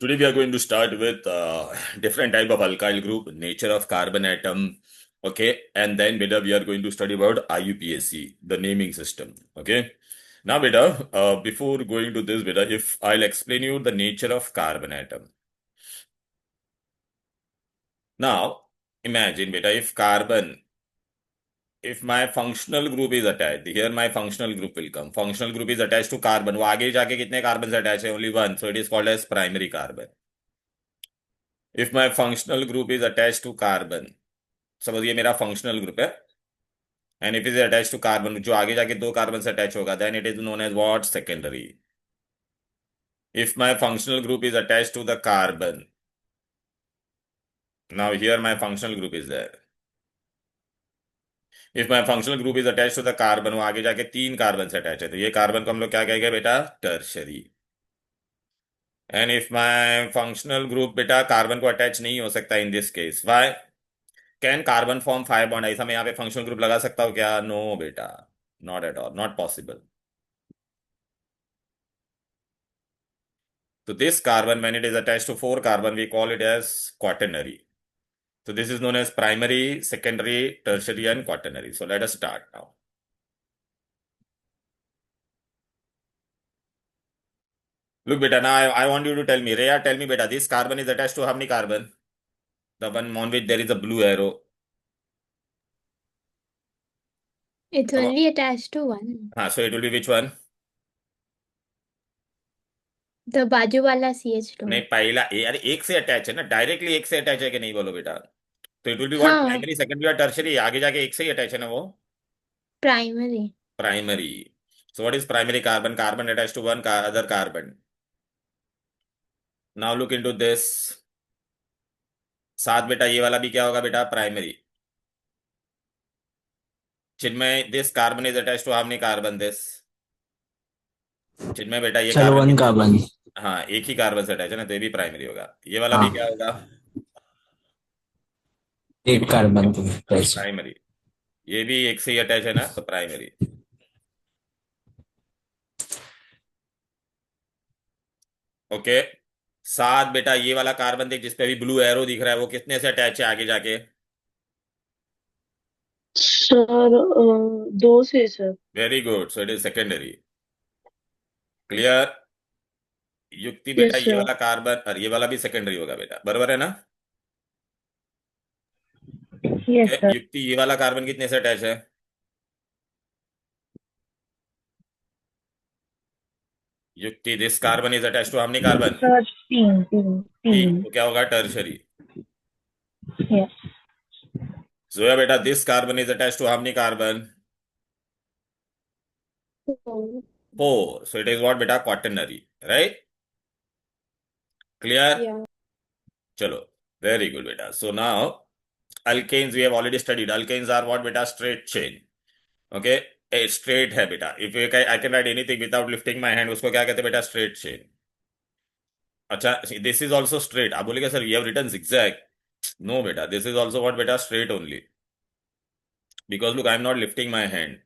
Today we are going to start with different type of alkyl group, nature of carbon atom, okay, and then beta we are going to study about IUPAC, the naming system, okay. Now beta, before going to this beta, if I'll explain you the nature of carbon atom. Now imagine beta, if my functional group is attached, here my functional group will come. Functional group is attached to carbon. वो आगे जाके कितने carbon से attach है? Only one. So it is called as primary carbon. If my functional group is attached to carbon, suppose ये मेरा functional group है, and if is attach to carbon, जो आगे जाके दो कार्बन से अटैच होगा, then it is known as what? Secondary. If my functional group is attach to the carbon, now here my functional group is there. If my functional group is attach to the carbon, वो आगे जाके तीन carbon से attach है, तो ये carbon को हम लोग क्या कहेंगे बेटा? Tertiary. And if my functional group बेटा कार्बन को अटैच नहीं हो सकता in this case, why? Can carbon form 5 bond? ऐसा मैं यहाँ पे फंक्शनल ग्रुप लगा सकता हूँ क्या? नो बेटा, not at all, not possible. So this carbon, when it is attached to four carbon, we call it as quaternary. So this is known as primary, secondary, tertiary, and quaternary. So let us start now. Look, beta, now I want you to tell me, Rhea, tell me, beta, this carbon is attached to how many carbon? The one on which there is a blue arrow. It's Come on. only attached to one. So it will be which one? The बाजू वाला CH2. नहीं, पहला अरे एक से attach है ना, directly एक से अटैच है कि नहीं बोलो बेटा? तो इट विल बी व्हाट? हाँ, प्राइमरी, सेकेंडरी और टर्शियरी, आगे जाके एक से ही अटैच है ना वो? Primary. Primary. So what is primary carbon? Carbon attached to one other carbon. Now look into this. साथ बेटा ये वाला भी क्या होगा बेटा? Primary. Chinmay, this carbon is attach to how many carbon? This Chinmay बेटा ये चलो कार्बन वन कितने? कार्बन. हाँ, एक ही कार्बन से अटैच है ना, तो ये भी प्राइमरी होगा. ये वाला भी हाँ, क्या होगा? एक कार्बन तो वैसे. प्राइमरी. ये भी एक से ही अटैच है ना, तो प्राइमरी. ओके. साथ बेटा ये वाला कार्बन देख, जिसपे अभी ब्लू एरो दिख रहा है, वो कितने से अटैच है आगे जाके? सर दो से sir. Very good. So it is secondary. Clear? युक्ति बेटा यस ये सर. वाला कार्बन और ये वाला भी सेकेंडरी होगा बेटा, बराबर है ना? Yes okay. सर. युक्ति ये वाला कार्बन कितने से अटैच है? Yukti, this carbon is attach to how many carbon? Sir तीन तीन तीन. तीन. तो क्या होगा? टर्शरी. यस. जोया बेटा, this carbon is attach to how many carbon? Four. So it is what बेटा? क्वाटर्नरी. राइट? क्लियर? Yeah. चलो, वेरी गुड बेटा. So now alkanes we have already studied. Alkanes are what beta? Straight chain. Okay. A straight है बेटा. If I can write anything without lifting my hand, उसको क्या कहते हैं बेटा? Straight chain. अच्छा, this is also straight. आप बोलेगे sir you have written zigzag. No बेटा, this is also what बेटा? Straight only. Because look, I am not lifting my hand.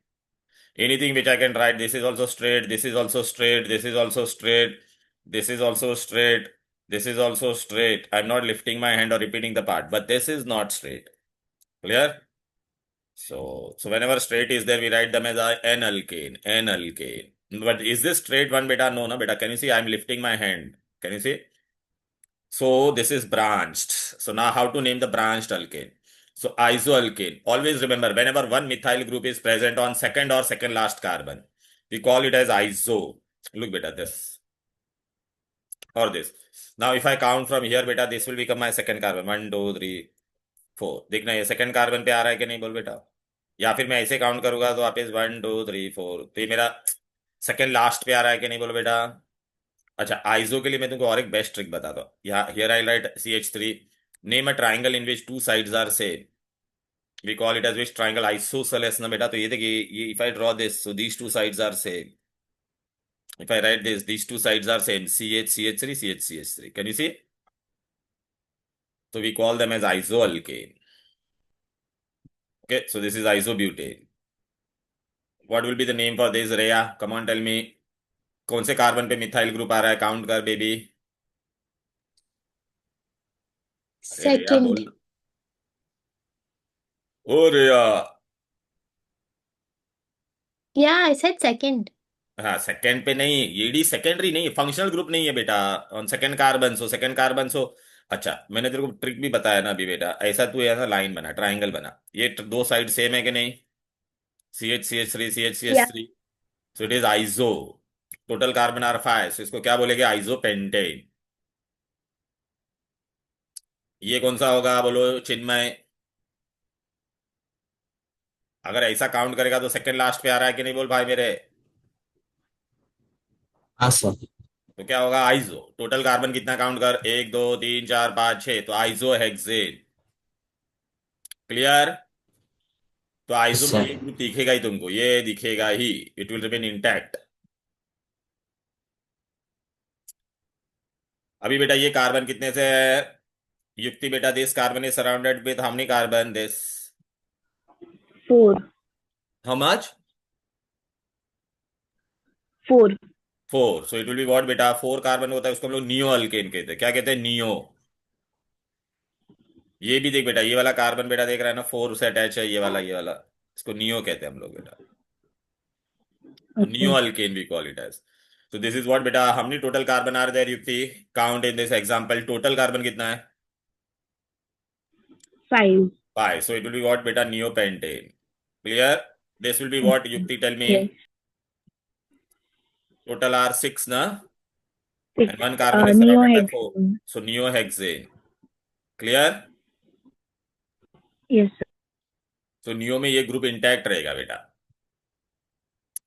Anything which I can write, this is also straight, this is also straight, this is also straight, this is also straight, this is also straight. I'm not lifting my hand or repeating the part, but this is not straight. Clear? So whenever straight is there, we write them as an alkane, an alkane. But is this straight one beta? No, no beta. Can you see? I'm lifting my hand. Can you see? So this is branched. So now how to name the branched alkane? So isoalkane. Always remember, whenever one methyl group is present on second or second last carbon, we call it as iso. Look beta, this or this. Now if I count from here beta, this will become my second carbon. 1, 2, 3, 4. देखना ये second carbon पे आ रहा है कि नहीं बोल बेटा? या फिर मैं ऐसे काउंट करूंगा तो वापस 1, 2, 3, 4, तो ये मेरा सेकेंड लास्ट पे आ रहा है कि नहीं बोलो बेटा? अच्छा, आइसो के लिए मैं तुमको और एक बेस्ट ट्रिक बताता हूँ. यहाँ here I write CH3. Name a triangle in which two sides are same. We call it as which triangle? Isosceles ना बेटा. तो ये देखिए, ये if I draw this, so these two sides are same. If I write this, these two sides are same. CH, CH3, CH, CH3. Can you see? So we call them as isoalkane. Okay, so this is isobutane. What will be the name for this, Rhea? Come on, tell me. कौन से carbon पे methyl group आ रहा है? Count कर baby. ए रिया Second. बोल। ओ रिया। Yeah, I said second. हाँ second पे नहीं, येडी सेकेंडरी नहीं, फंक्शनल ग्रुप नहीं है बेटा। On second carbon, so second carbon so. अच्छा मैंने तेरे को ट्रिक भी बताया ना अभी बेटा, ऐसा तू ऐसा लाइन बना, ट्रायंगल बना, ये दो साइड सेम है कि नहीं, CH3 Yeah. CH3, so it is आइजो। टोटल कार्बन आर 5, सो इसको क्या बोलेंगे, आइजो पेंटेन। ये कौन सा होगा बोलो चिन्मय। अगर ऐसा काउंट करेगा तो सेकंड लास्ट पे आ रहा है कि नहीं बोल भाई मेरे। हाँ सर। तो क्या होगा, आइजो। टोटल कार्बन कितना काउंट कर, 1 2 3 4 5 6, तो आइजो हेक्सेन। क्लियर। तो यस आइजो में सर। ये ग्रुप दिखेगा ही तुमको, ये दिखेगा ही, इट विल रिमेन इंटैक्ट। अभी बेटा ये कार्बन कितने से है, युक्ति बेटा, this carbon is surrounded with how many carbon, this 4. How much, 4. 4, so it will be what बेटा, 4 कार्बन होता है उसको हम लोग नियो अल्केन कहते हैं। क्या कहते हैं, नियो। ये भी देख बेटा, ये वाला कार्बन बेटा देख रहा है ना, 4 से अटैच है, ये वाला इसको नियो कहते हैं हम लोग बेटा। तो neo Okay. Alkane we call it as. तो दिस इज व्हाट बेटा, how many total carbon are there Yukti, count in this example, total carbon कितना है, 5. 5, so it will be what beta, neopentane. Clear. This will be what, Okay. Yukti, tell me. Yes. Total are 6 na, 6. and one carbon is surrounded by 4, Neohexane. so neohexane. Clear. Yes, sir. So neo में ये group intact रहेगा बेटा।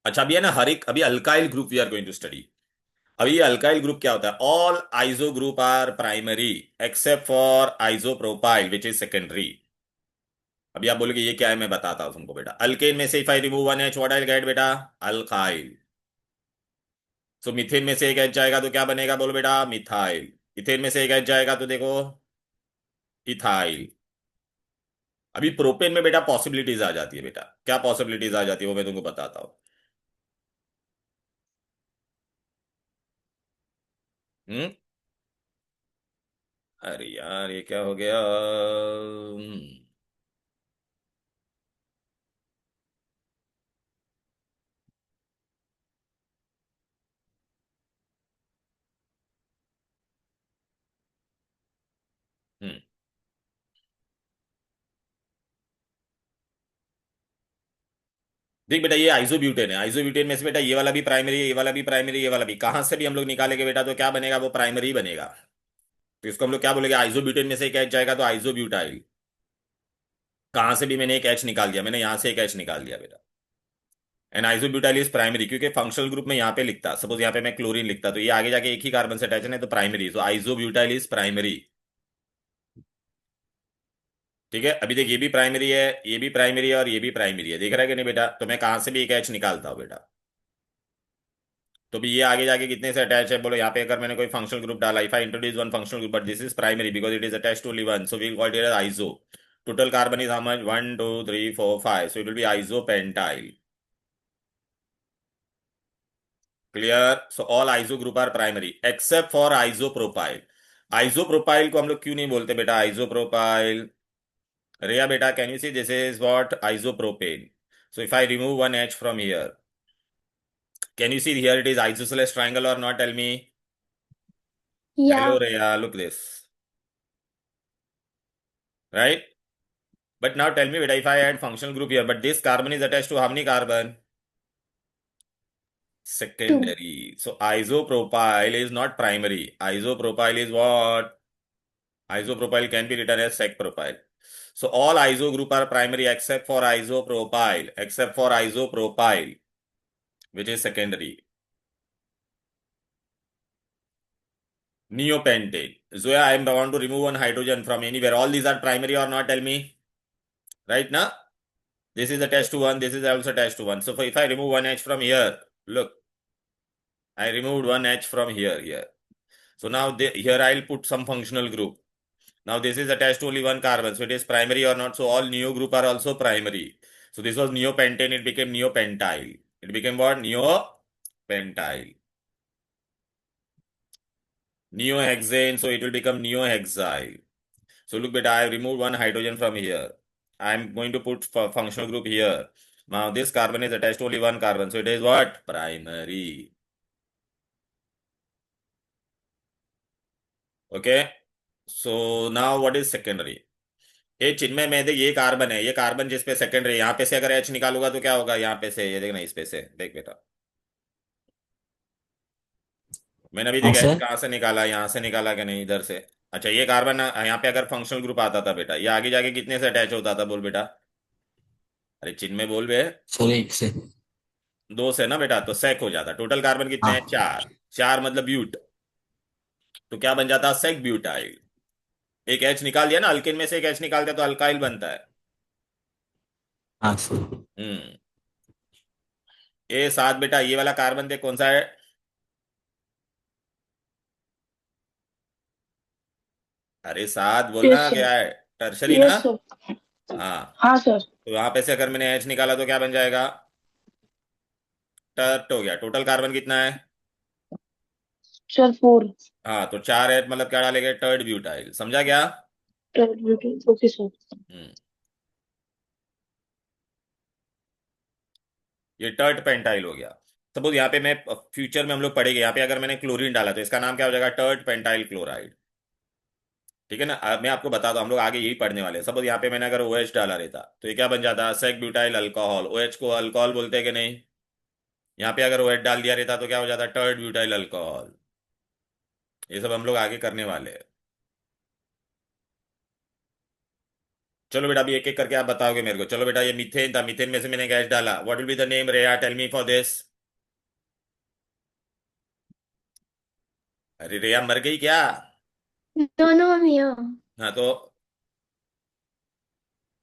अच्छा अभी है ना, हर एक, अभी alkyl group we are going to study. अभी ये अल्काइल ग्रुप क्या होता है, all iso group are primary except for isopropyl which is secondary. अभी आप बोलोगे ये क्या है, मैं बताता हूं तुमको बेटा। अल्केन में से if I remove one H, what I will get बेटा, अल्काइल। सो मिथेन में से एक एच जाएगा तो क्या बनेगा बोलो बेटा, मिथाइल। इथेन में से एक एच जाएगा तो देखो, इथाइल। अभी प्रोपेन में बेटा पॉसिबिलिटीज आ जाती है बेटा, क्या पॉसिबिलिटीज आ जाती है वो मैं तुमको बताता हूं। हम्म। अरे यार ये क्या हो गया। हम्म। देख बेटा ये आइसोब्यूटेन है, आइसोब्यूटेन में से बेटा ये वाला भी प्राइमरी है, ये वाला भी प्राइमरी, ये वाला भी, कहां से भी हम लोग निकालेंगे बेटा तो क्या बनेगा, वो प्राइमरी बनेगा। तो इसको हम लोग क्या बोलेंगे, आइसोब्यूटेन में से एक एच जाएगा तो आइसोब्यूटाइल। कहां से भी मैंने एक एच निकाल दिया, मैंने यहां से एक एच निकाल दिया बेटा। एंड आइसोब्यूटाइल इज प्राइमरी, क्योंकि फंक्शनल ग्रुप में यहाँ पे लिखता, सपोज यहाँ पे मैं क्लोरीन लिखता तो ये आगे जाके एक ही कार्बन से अटैच है तो प्राइमरी, तो आइसोब्यूटाइल इज प्राइमरी। ठीक है, अभी देख ये भी प्राइमरी है, ये भी प्राइमरी है और ये भी प्राइमरी है, देख रहा है कि नहीं बेटा। तो मैं कहां से भी एक एच निकालता हूं बेटा। तो भी ये आगे जाके कितने से अटैच है बोलो, यहाँ पे अगर मैंने कोई फंक्शनल ग्रुप डाला, if I introduce one functional group but this is primary because it is attach to only one, so we will call it as iso. Total carbon is how much, 1 2 3 4 5, so it will be isopentyl. Clear. So all iso group are primary except for isopropyl. Isopropyl को हम लोग क्यों नहीं बोलते बेटा, isopropyl. Riya बेटा can you see this is what, isopropane. So if I remove one H from here, can you see here it is isosceles triangle और not, tell me. Hello Yeah. Riya, look this, right. But now tell me, beta, if I add functional group here, but this carbon is attached to how many carbon? 2. Secondary. So isopropyl is not primary. Isopropyl is what? Isopropyl can be written as sec propyl. So all iso group are primary except for isopropyl, which is secondary. Neopentane. Zoya, I am bound to remove one hydrogen from anywhere. All these are primary or not? Tell me. Right now? This is attached to one. This is also attached to one. So if I remove one H from here, look. I removed one H from here. So now here I'll put some functional group. Now this is attached to only one carbon, so it is primary or not? So all neo group are also primary. So this was neopentane, it became neopentyl. It became what? Neopentyl. Neohexane, so it will become neohexyl. So look, beta, I have removed one hydrogen from here. I am going to put functional group here. Now this carbon is attached to only one carbon. So it is what? Primary. Okay. So now what is secondary? ये चिन्मय में देख, ये carbon है, ये carbon जिस पे secondary, यहाँ पे से अगर H निकालूंगा तो क्या होगा? यहाँ पे से, ये देखना, इस पे से देख बेटा, मैंने अभी देखा ऐसे कहाँ से निकाला, यहाँ से निकाला कि नहीं, इधर से। अच्छा, ये कार्बन यहाँ पे अगर फंक्शनल ग्रुप आता था बेटा, ये आगे जाके कितने से अटैच होता था बोल बेटा? अरे चिन्मय बोल बे। सर एक से 2 से ना बेटा, तो सेक हो जाता। टोटल कार्बन कितने हैं? हाँ 4। 4 मतलब ब्यूट, तो क्या बन जाता? Sec butyl. एक H निकाल दिया ना, अल्केन में से एक H निकाल दिया तो अल्काइल बनता है। हाँ सर हम्म। ये 7 बेटा, ये वाला कार्बन देख कौन सा है? अरे 7 बोलना Yes, sir. क्या है? टर्शरी ना। Yes, sir. हाँ, हाँ सर. तो वहां पे से अगर मैंने H निकाला तो क्या बन जाएगा? टर्ट हो गया। टोटल कार्बन कितना है? सर 4. हाँ, तो 4 H मतलब क्या डालेंगे? Tert butyl. समझा क्या? Okay sir. हम्म। ये टर्ट पेंटाइल हो गया। सपोज यहाँ पे मैं, फ्यूचर में हम लोग पढ़ेंगे, यहाँ पे अगर मैंने क्लोरीन डाला तो इसका नाम क्या हो जाएगा? Tert pentyl chloride. ठीक है ना? मैं आपको बताता हूँ, हम लोग आगे यही पढ़ने वाले हैं। सपोज यहाँ पे मैंने अगर OH डाला रहता तो ये क्या बन जाता? Sec butyl alcohol. OH को अल्कोहल बोलते हैं कि नहीं? यहाँ पे अगर OH डाल दिया रहता तो क्या हो जाता? Tert butyl alcohol. ये सब हम लोग आगे करने वाले हैं। चलो बेटा, अभी एक एक करके आप बताओगे मेरे को। चलो बेटा, ये मीथेन था, मीथेन में से मैंने गैस डाला। What will be the name? रेया, टेल मी फॉर दिस। अरे रेया मर गई क्या? No, no, I'm here. हाँ, तो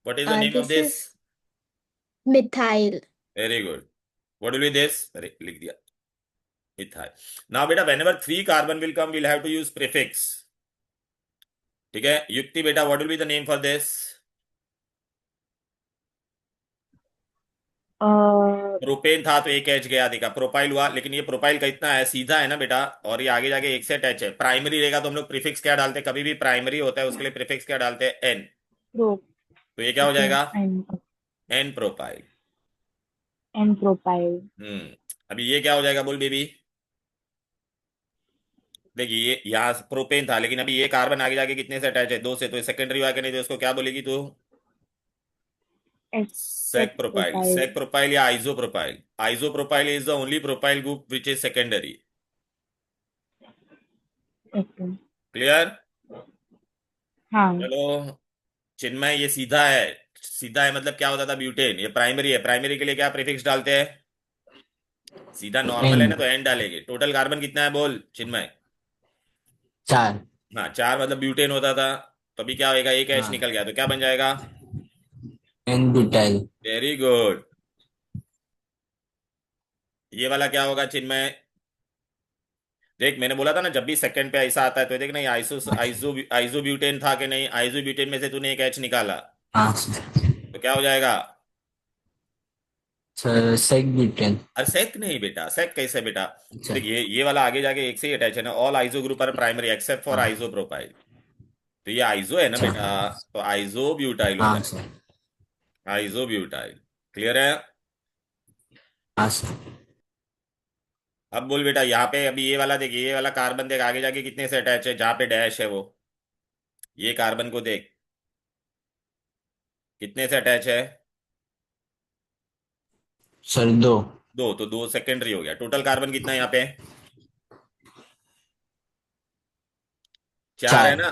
what is the name of This this? is methyl. Very good. What will be this? अरे लिख दिया, मिथाइल। नाउ बेटा, whenever 3 carbon will come, we'll have to use prefix. ठीक है युक्ति बेटा, what will be the name for this? Propane था तो एक एच गया, देखा प्रोपाइल हुआ, लेकिन ये प्रोपाइल का इतना है, सीधा है ना बेटा, और ये आगे जाके एक से अटैच है। प्राइमरी रहेगा तो हम लोग प्रीफिक्स क्या डालते हैं? कभी भी प्राइमरी होता है उसके लिए प्रीफिक्स क्या डालते हैं? एन। प्रो. तो ये क्या हो ओके. जाएगा? And N propyl. And propyl. अभी ये क्या हो जाएगा बोल बेबी? देखिए, ये यहाँ प्रोपेन था, लेकिन अभी ये कार्बन आगे जाके कितने से अटैच है? 2 से, तो ये सेकेंडरी हुआ कि नहीं? तो इसको क्या बोलेगी तू? सेक प्रोपाइल। प्रोपाइल. सेक प्रोपाइल या iso propyl? Iso propyl is the only propyl group which is secondary. Okay. Clear? हाँ. चलो चिन्मय, ये सीधा है। सीधा है मतलब क्या होता था? ब्यूटेन। ये प्राइमरी है, प्राइमरी के लिए क्या प्रीफिक्स डालते हैं? सीधा नॉर्मल है एन ना, तो एन डालेंगे। टोटल कार्बन कितना है बोल चिन्मय? 4 हाँ, 4 मतलब ब्यूटेन होता था। तो अभी क्या होएगा? एक एच हाँ निकल गया तो क्या बन जाएगा? N butyl very good. ये वाला क्या होगा चिन्मय? देख, मैंने बोला था ना, जब भी सेकंड पे ऐसा आता है तो देख ना, ये आइसो ब्यूटेन था कि नहीं? आइसो ब्यूटेन में से तूने एक एच निकाला हाँ तो क्या हो जाएगा? सर सेक ब्यूटेन अरे सेक नहीं बेटा, सेक कैसे बेटा? अच्छा देख, ये वाला आगे जाके एक से ही अटैच है ना। All iso group are primary except for हाँ आइसो प्रोपाइल। तो ये आइसो है ना अच्छा बेटा, तो आइसो ब्यूटाइल हो हाँ जाएगा। Sir iso butyl. क्लियर है? हाँ सर अब बोल बेटा, यहाँ पे अभी ये वाला देख, ये वाला कार्बन देख आगे जाके कितने से अटैच है? जहां पे डैश है वो, ये कार्बन को देख कितने से अटैच है? सर 2 2, तो 2 सेकेंडरी हो गया। टोटल कार्बन कितना है यहाँ पे? 4 है 4 ना,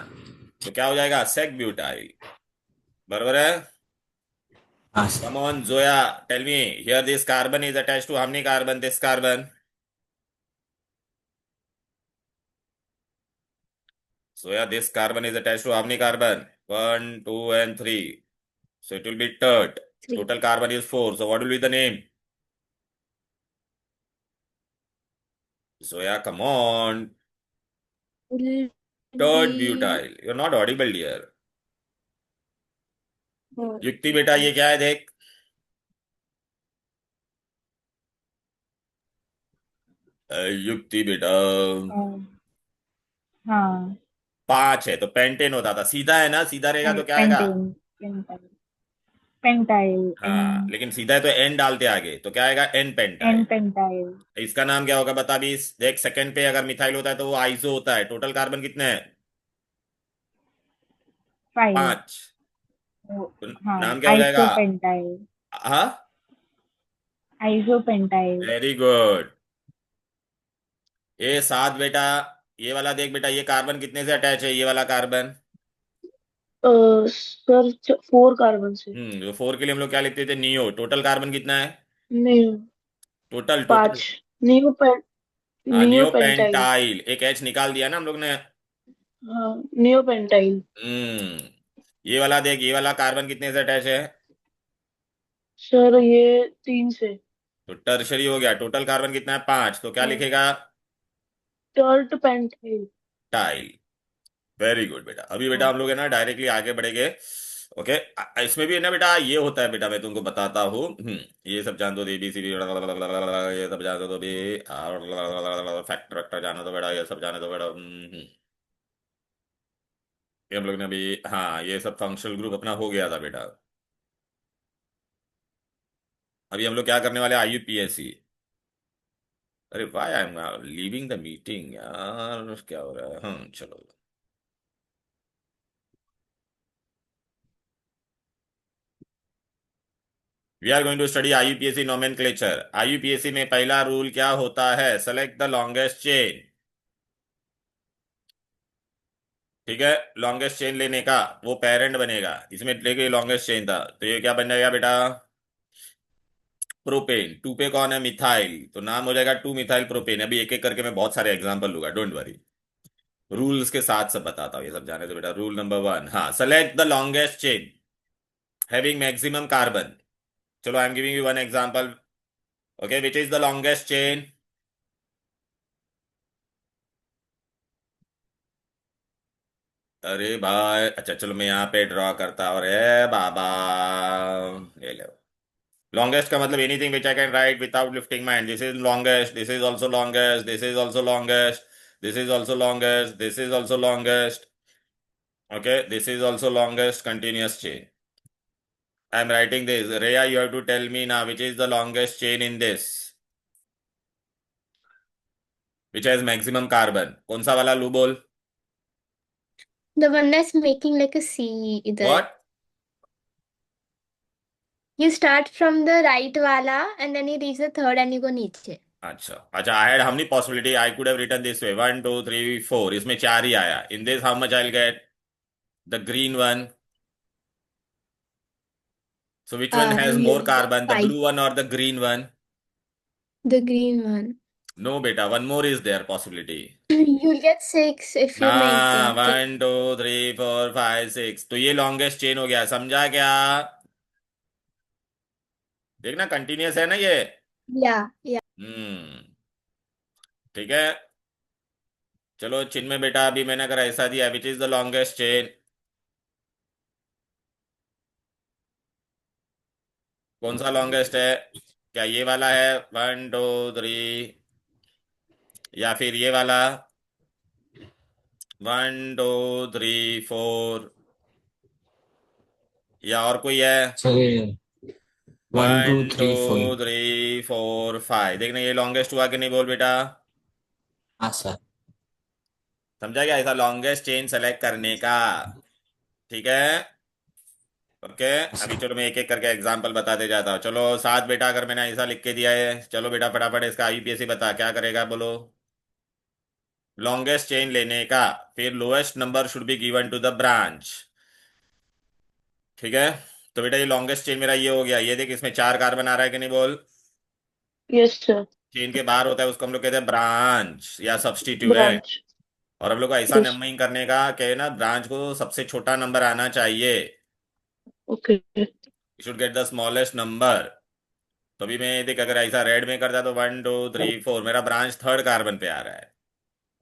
तो क्या हो जाएगा? Sec butyl. बराबर है? हाँ come sir on Zoya, tell me, here this carbon is attach to how many carbon? This carbon. So yeah, this carbon is attached to how many carbon? 1, 2, and 3. So it will be tert. 3. Total carbon is 4. So what will be the name? So yeah, come on. Will Tert be butyl. You're not audible, dear. युक्ति बेटा, ये क्या है देख? युक्ति बेटा, हाँ. 5 है तो पेंटेन होता था, सीधा है ना, सीधा रहेगा तो क्या आएगा? पेंटेन, पेंटाइल, पेंटाइल, हाँ, लेकिन सीधा है तो एन डालते आगे तो क्या आएगा? N N pentyl. पेंटाइल, इसका नाम क्या होगा बता भी? देख, सेकंड पे अगर मिथाइल होता है तो वो आइसो होता है। टोटल कार्बन कितने हैं? 5। 5। तो हाँ, नाम क्या हो जाएगा? आइसोपेंटाइल, हाँ, आइसोपेंटाइल। Very good. ये 7 बेटा। ये वाला देख बेटा, ये कार्बन कितने से अटैच है? ये वाला कार्बन, सर 4 कार्बन से। जो 4 के लिए हम लोग क्या लिखते थे? नियो। टोटल कार्बन कितना है? नहीं, टोटल टोटल। 5। नियो पें, हाँ, नियो नियो पेंटाइल। पेंटाइल। एक एच निकाल दिया ना हम लोग ने। हाँ, नियो पेंटाइल। हम्म ये वाला देख, ये वाला कार्बन कितने से अटैच है? सर ये 3 से। तो टर्शरी हो गया। टोटल कार्बन कितना है? 5। तो क्या हाँ, लिखेगा? Tert pentyl. Tile. Very good बेटा। अभी बेटा हाँ, हम लोग है ना डायरेक्टली आगे बढ़ेंगे। ओके। इसमें भी है ना बेटा, ये होता है बेटा, मैं तुमको बताता हूँ। ये सब जान दो, ABCD ये सब जान दो भी। फैक्टर वैक्टर जाना दो बेटा, ये सब जाने दो बेटा। ये हम लोग ने अभी, हाँ, ये सब फंक्शनल ग्रुप अपना हो गया था बेटा। अभी हम लोग क्या करने वाले? IUPAC। अरे why I am leaving the meeting यार, क्या हो रहा है? चलो। We are going to study IUPAC nomenclature. IUPAC में पहला रूल क्या होता है? Select the longest chain. ठीक है, लॉन्गेस्ट चेन लेने का वो पेरेंट बनेगा। इसमें देखिए लॉन्गेस्ट चेन था तो ये क्या बन जाएगा बेटा? प्रोपेन। 2 पे कौन है? मिथाइल। तो नाम हो जाएगा 2 मिथाइल प्रोपेन। अभी एक एक करके मैं बहुत सारे एग्जांपल लूंगा, डोंट वरी। रूल्स के साथ सब बताता हूँ, ये सब जाने दो बेटा। रूल नंबर 1, हाँ, select the longest chain having maximum carbon. चलो, I am giving you one example. Okay, which is the longest chain? अरे भाई, अच्छा चलो मैं यहाँ पे ड्रॉ करता हूँ। अरे बाबा, ये लो। लॉन्गेस्ट का मतलब anything which I can write without lifting my hand. This is longest, this is also longest, this is also longest, this is also longest, this is also longest. Okay, this is also longest continuous chain. I am writing this. Riya, you have to tell me ना which is the longest chain in this, which has maximum carbon. कौन सा वाला? लू बोल। The one that's making like a C either. What? You start from the right wala and then you reach the third and you go नीचे. अच्छा अच्छा, I had how many possibility? I could have written this way, 1 2 3 4। इसमें 4 ही आया। In this how much I get? The green one. So which one has more You'll get carbon, the 5. Blue one और the green one? The green one. No बेटा, one more is there possibility. You'll get 6 if ना, you make it. 1 2 3 4 5 6। तो ये longest chain हो गया, समझा क्या? देखना कंटिन्यूअस है ना ये। Yeah, yeah. हम्म ठीक है। चलो चिन्ह में बेटा, अभी मैंने अगर ऐसा दिया, विच इज द लॉन्गेस्ट चेन, कौन सा लॉन्गेस्ट है? क्या ये वाला है 1 2 3, या फिर ये वाला 1 2 3 4, या और कोई है? सर ये 1 2 1 2 3 4। 3 4 5। देखना ये लॉन्गेस्ट हुआ कि नहीं, बोल बेटा। हाँ सर। समझा क्या? ऐसा लॉन्गेस्ट चेन सेलेक्ट करने का। ठीक है। ओके। हाँ अभी सर। चलो मैं एक एक करके एग्जांपल बताते जाता हूँ। चलो 7 बेटा, अगर मैंने ऐसा लिख के दिया है, चलो बेटा फटाफट इसका IUPAC बता क्या करेगा, बोलो। लॉन्गेस्ट चेन लेने का, फिर lowest number should be given to the branch. ठीक है। तो बेटा ये लॉन्गेस्ट चेन मेरा ये हो गया। ये देख, इसमें 4 कार्बन आ रहा है कि नहीं, बोल। Yes sir. चेन के बाहर होता है उसको हम लोग कहते हैं ब्रांच या सब्स्टिट्यूएंट। ब्रांच। और हम लोग को ऐसा यस। नंबरिंग करने का कि ना, ब्रांच को सबसे छोटा नंबर आना चाहिए। Okay. You should get the smallest number. तो अभी मैं देख, अगर ऐसा रेड में करता तो 1 2 3 4, मेरा ब्रांच थर्ड कार्बन पे आ रहा है।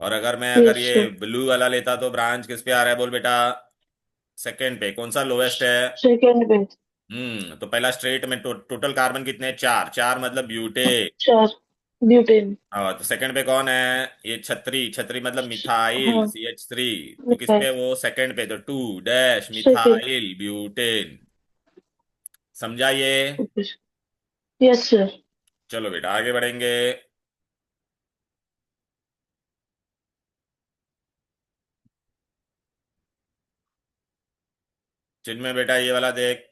और अगर यस ये सर। ब्लू वाला लेता तो ब्रांच किस पे आ रहा है, बोल बेटा? सेकेंड पे। कौन सा लोएस्ट है? सेकेंड पे। तो पहला स्ट्रेट में टोटल कार्बन कितने हैं? 4। 4 मतलब ब्यूटे। 4। Butane. तो सेकंड पे कौन है? ये छत्री, छत्री मतलब मिथाइल हाँ, CH3। तो किस पे मिथाइल. वो सेकंड पे, तो 2 डैश Second. Methyl butane. समझा ये? Okay, sir. Yes, sir. चलो बेटा आगे बढ़ेंगे। जिनमें बेटा ये वाला देख,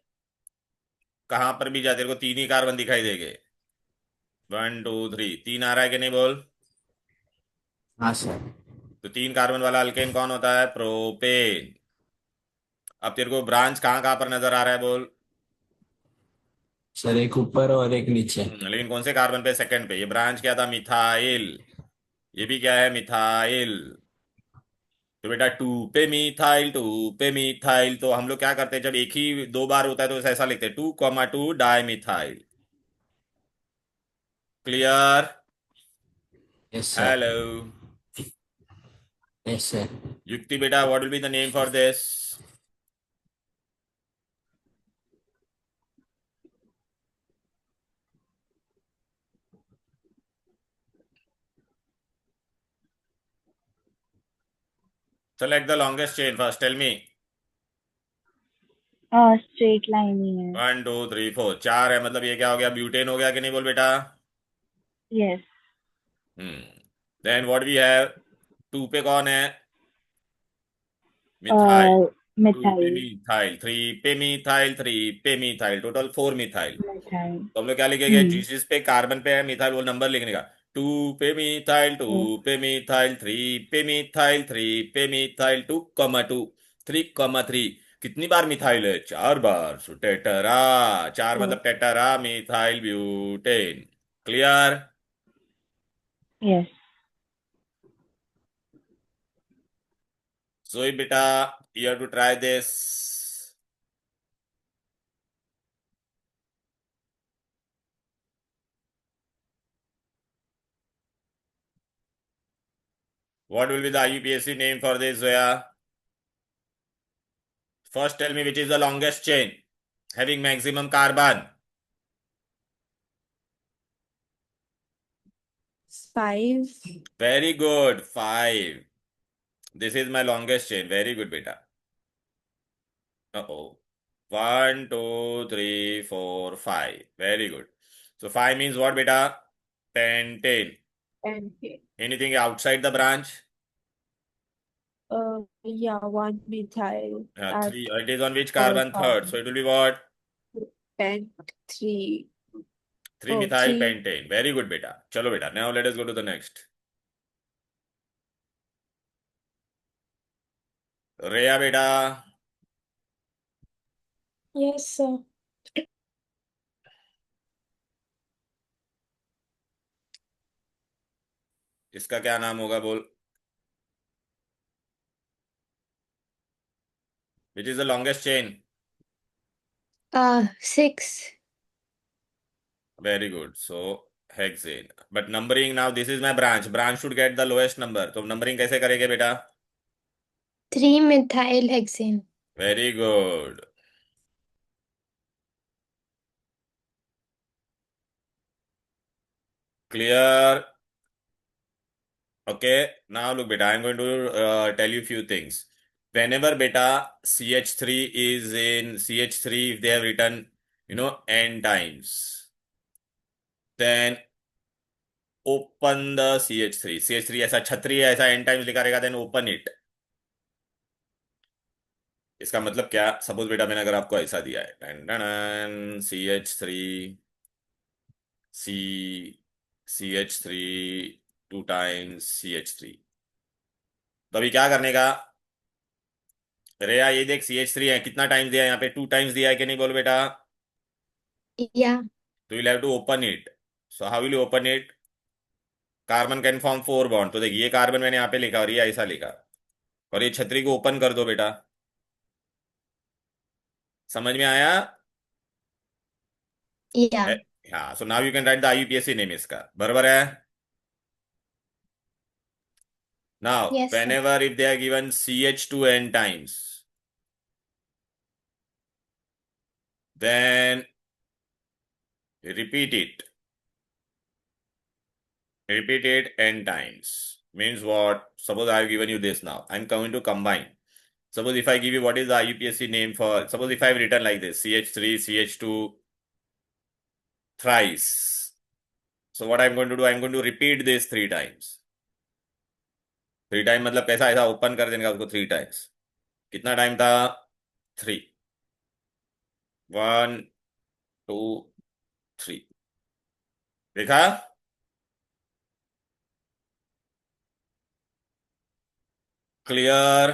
कहां पर भी जा तेरे को तीन ही कार्बन दिखाई देंगे। 1 2 3, तीन आ रहा है कि नहीं बोल? हाँ सर। तो तीन कार्बन वाला अल्केन कौन होता है? प्रोपेन। अब तेरे को ब्रांच कहाँ कहाँ पर नजर आ रहा है बोल? सर एक ऊपर और एक नीचे। लेकिन कौन से कार्बन पे? सेकंड पे। ये ब्रांच क्या था? मिथाइल। ये भी क्या है? मिथाइल। तो बेटा 2 पे मिथाइल, 2 पे मिथाइल, तो हम लोग क्या करते हैं जब एक ही दो बार होता है तो ऐसा लिखते हैं 2,2 di methyl. Clear? Yes sir. Hello yes sir. Yukti बेटा, what will be the name for this? Select the longest chain first. Tell me. Straight line ही है. 1 2 3 4, चार है, मतलब ये क्या हो गया? ब्यूटेन हो गया कि नहीं बोल बेटा? Yes. Then what we have? 2 पे कौन है? मिथाइल। 2 पे मिथाइल. मिथाइल, 3 पे मिथाइल, 3 पे मिथाइल, टोटल 4 मिथाइल। मिथाइल. तो हम लोग क्या लिखेंगे? जिस जिस पे कार्बन पे है मिथाइल वो नंबर लिखने का। 2 पे मिथाइल, 2 पे मिथाइल, 3 पे मिथाइल, 3 पे मिथाइल, 2,2, 3,3। कितनी बार मिथाइल है? 4 बार। सो टेटरा, चार मतलब tetra methyl butane. Clear? Yes. So बेटा you have to try this. What will be the IUPAC name for this, Zoya? First tell me which is the longest chain having maximum carbon. 5. Very good. 5. This is my longest chain. Very good, beta. Uh-oh. 1 2 3 4 5. Very good. So 5 means what, beta? Pentane. And Anything outside the branch? yeah, 1 methyl at 3. It is on which carbon? Third. So carbon. it will be what? And 3. 3 Oh, methyl 3. pentane. Very good, beta. Chalo, beta. Now let us go to the next. Rhea, beta. Yes, sir. इसका क्या नाम होगा बोल? Which is the longest chain? 6. Very good. So hexane. But numbering now, this is my branch. Branch should get the lowest number. तो numbering कैसे करेंगे बेटा? 3 methyl hexane. Very good. Clear? Okay. Now look beta, I'm going to tell you few things. Whenever beta CH3 is in CH3, if they have written, n times, then open the CH3. CH3 ऐसा छत्री है, ऐसा n times लिखा रहेगा, then open it. इसका मतलब क्या? Suppose बेटा मैंने अगर आपको ऐसा दिया है CH3 CH3 2 टाइम्स CH3, तो अभी क्या करने का? रेया ये देख CH3 है, कितना टाइम्स दिया है यहाँ पे? 2 टाइम्स दिया है कि नहीं बोल बेटा? Yeah. तो will have to open it. So how will you open it? Carbon can form 4 bond, तो देख ये कार्बन मैंने यहाँ पे लिखा और ये ऐसा लिखा, और ये छतरी को ओपन कर दो बेटा। समझ में आया? Yeah. हाँ, so now you can write the IUPAC name इसका, बराबर है? Now, Yes, sir. whenever if they are given CH2n times, then repeat it. repeat it n times. Means what? Suppose I have given you this now. I'm going to combine. Suppose if I give you what is the IUPAC name for, suppose if I have written like this, CH3, CH2 thrice. So what I'm going to do, I'm going to repeat this 3 times. 3 time मतलब कैसा, ऐसा open कर देने का उसको 3 times. कितना time था? 3. 1 2 3. देखा? क्लियर?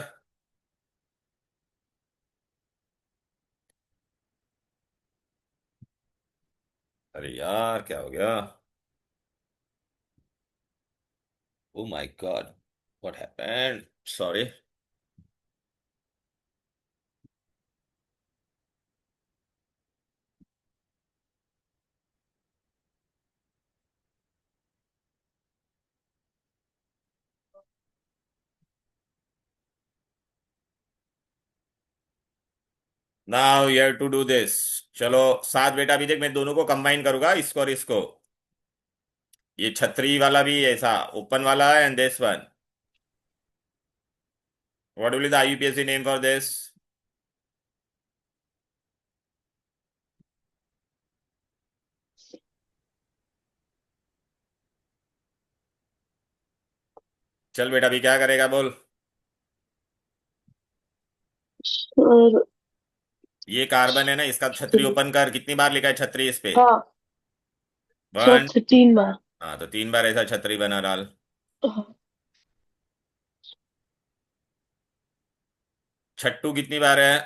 अरे यार क्या हो गया? Oh my God, what happened? Sorry. Now you have to do this. चलो साथ बेटा, अभी देख मैं दोनों को कंबाइन करूंगा, इसको और इसको. ये छतरी वाला भी ऐसा ओपन वाला है, and this one. What will be the IUPAC name for this? चल बेटा, अभी क्या करेगा बोल. सर ये कार्बन है ना, इसका छतरी ओपन कर. कितनी बार लिखा है छतरी इस पे? हाँ सर 1. 3 बार. हाँ तो 3 बार ऐसा छतरी बना डाल. हाँ, छट्टू कितनी बार है?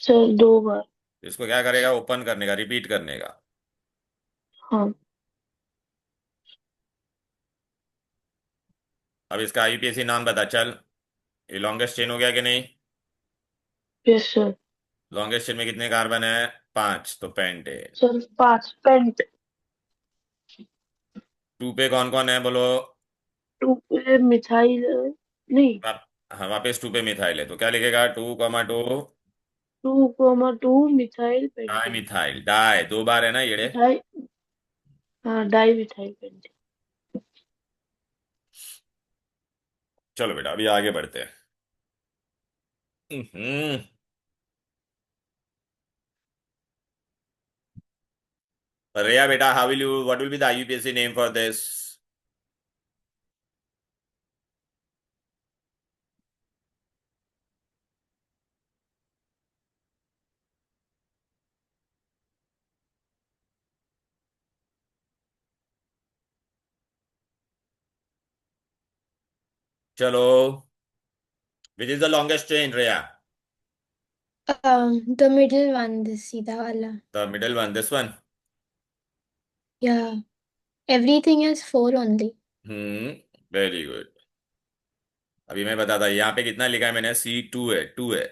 सर 2 बार. इसको क्या करेगा? ओपन करने का, रिपीट करने का. हाँ अब इसका IUPAC नाम बता चल. ये लॉन्गेस्ट चेन हो गया कि नहीं? Yes sir. लॉन्गेस्ट चेन में कितने कार्बन है? 5. तो पेंटेन. Sir 5 paint. 2 पे कौन कौन है बोलो? 2 पे मिथाइल नहीं. हाँ वापस 2 पे मिथाइल है, तो क्या लिखेगा? 2,2 2,2 methyl di pentane. Methyl. Di 2 बार है ना ये. डाई. हाँ डाई मिथाइल पेंटेन. चलो बेटा अभी आगे बढ़ते हैं. हम्म. रिया बेटा, how will you, what will be the IUPAC name for this? चलो, which is the longest chain Riya? The middle one, the सीधा वाला. The middle one, this one. Yeah. Everything is 4 only. Very good. अभी मैं बताता, यहाँ पे कितना लिखा है मैंने? C2 है, 2 है.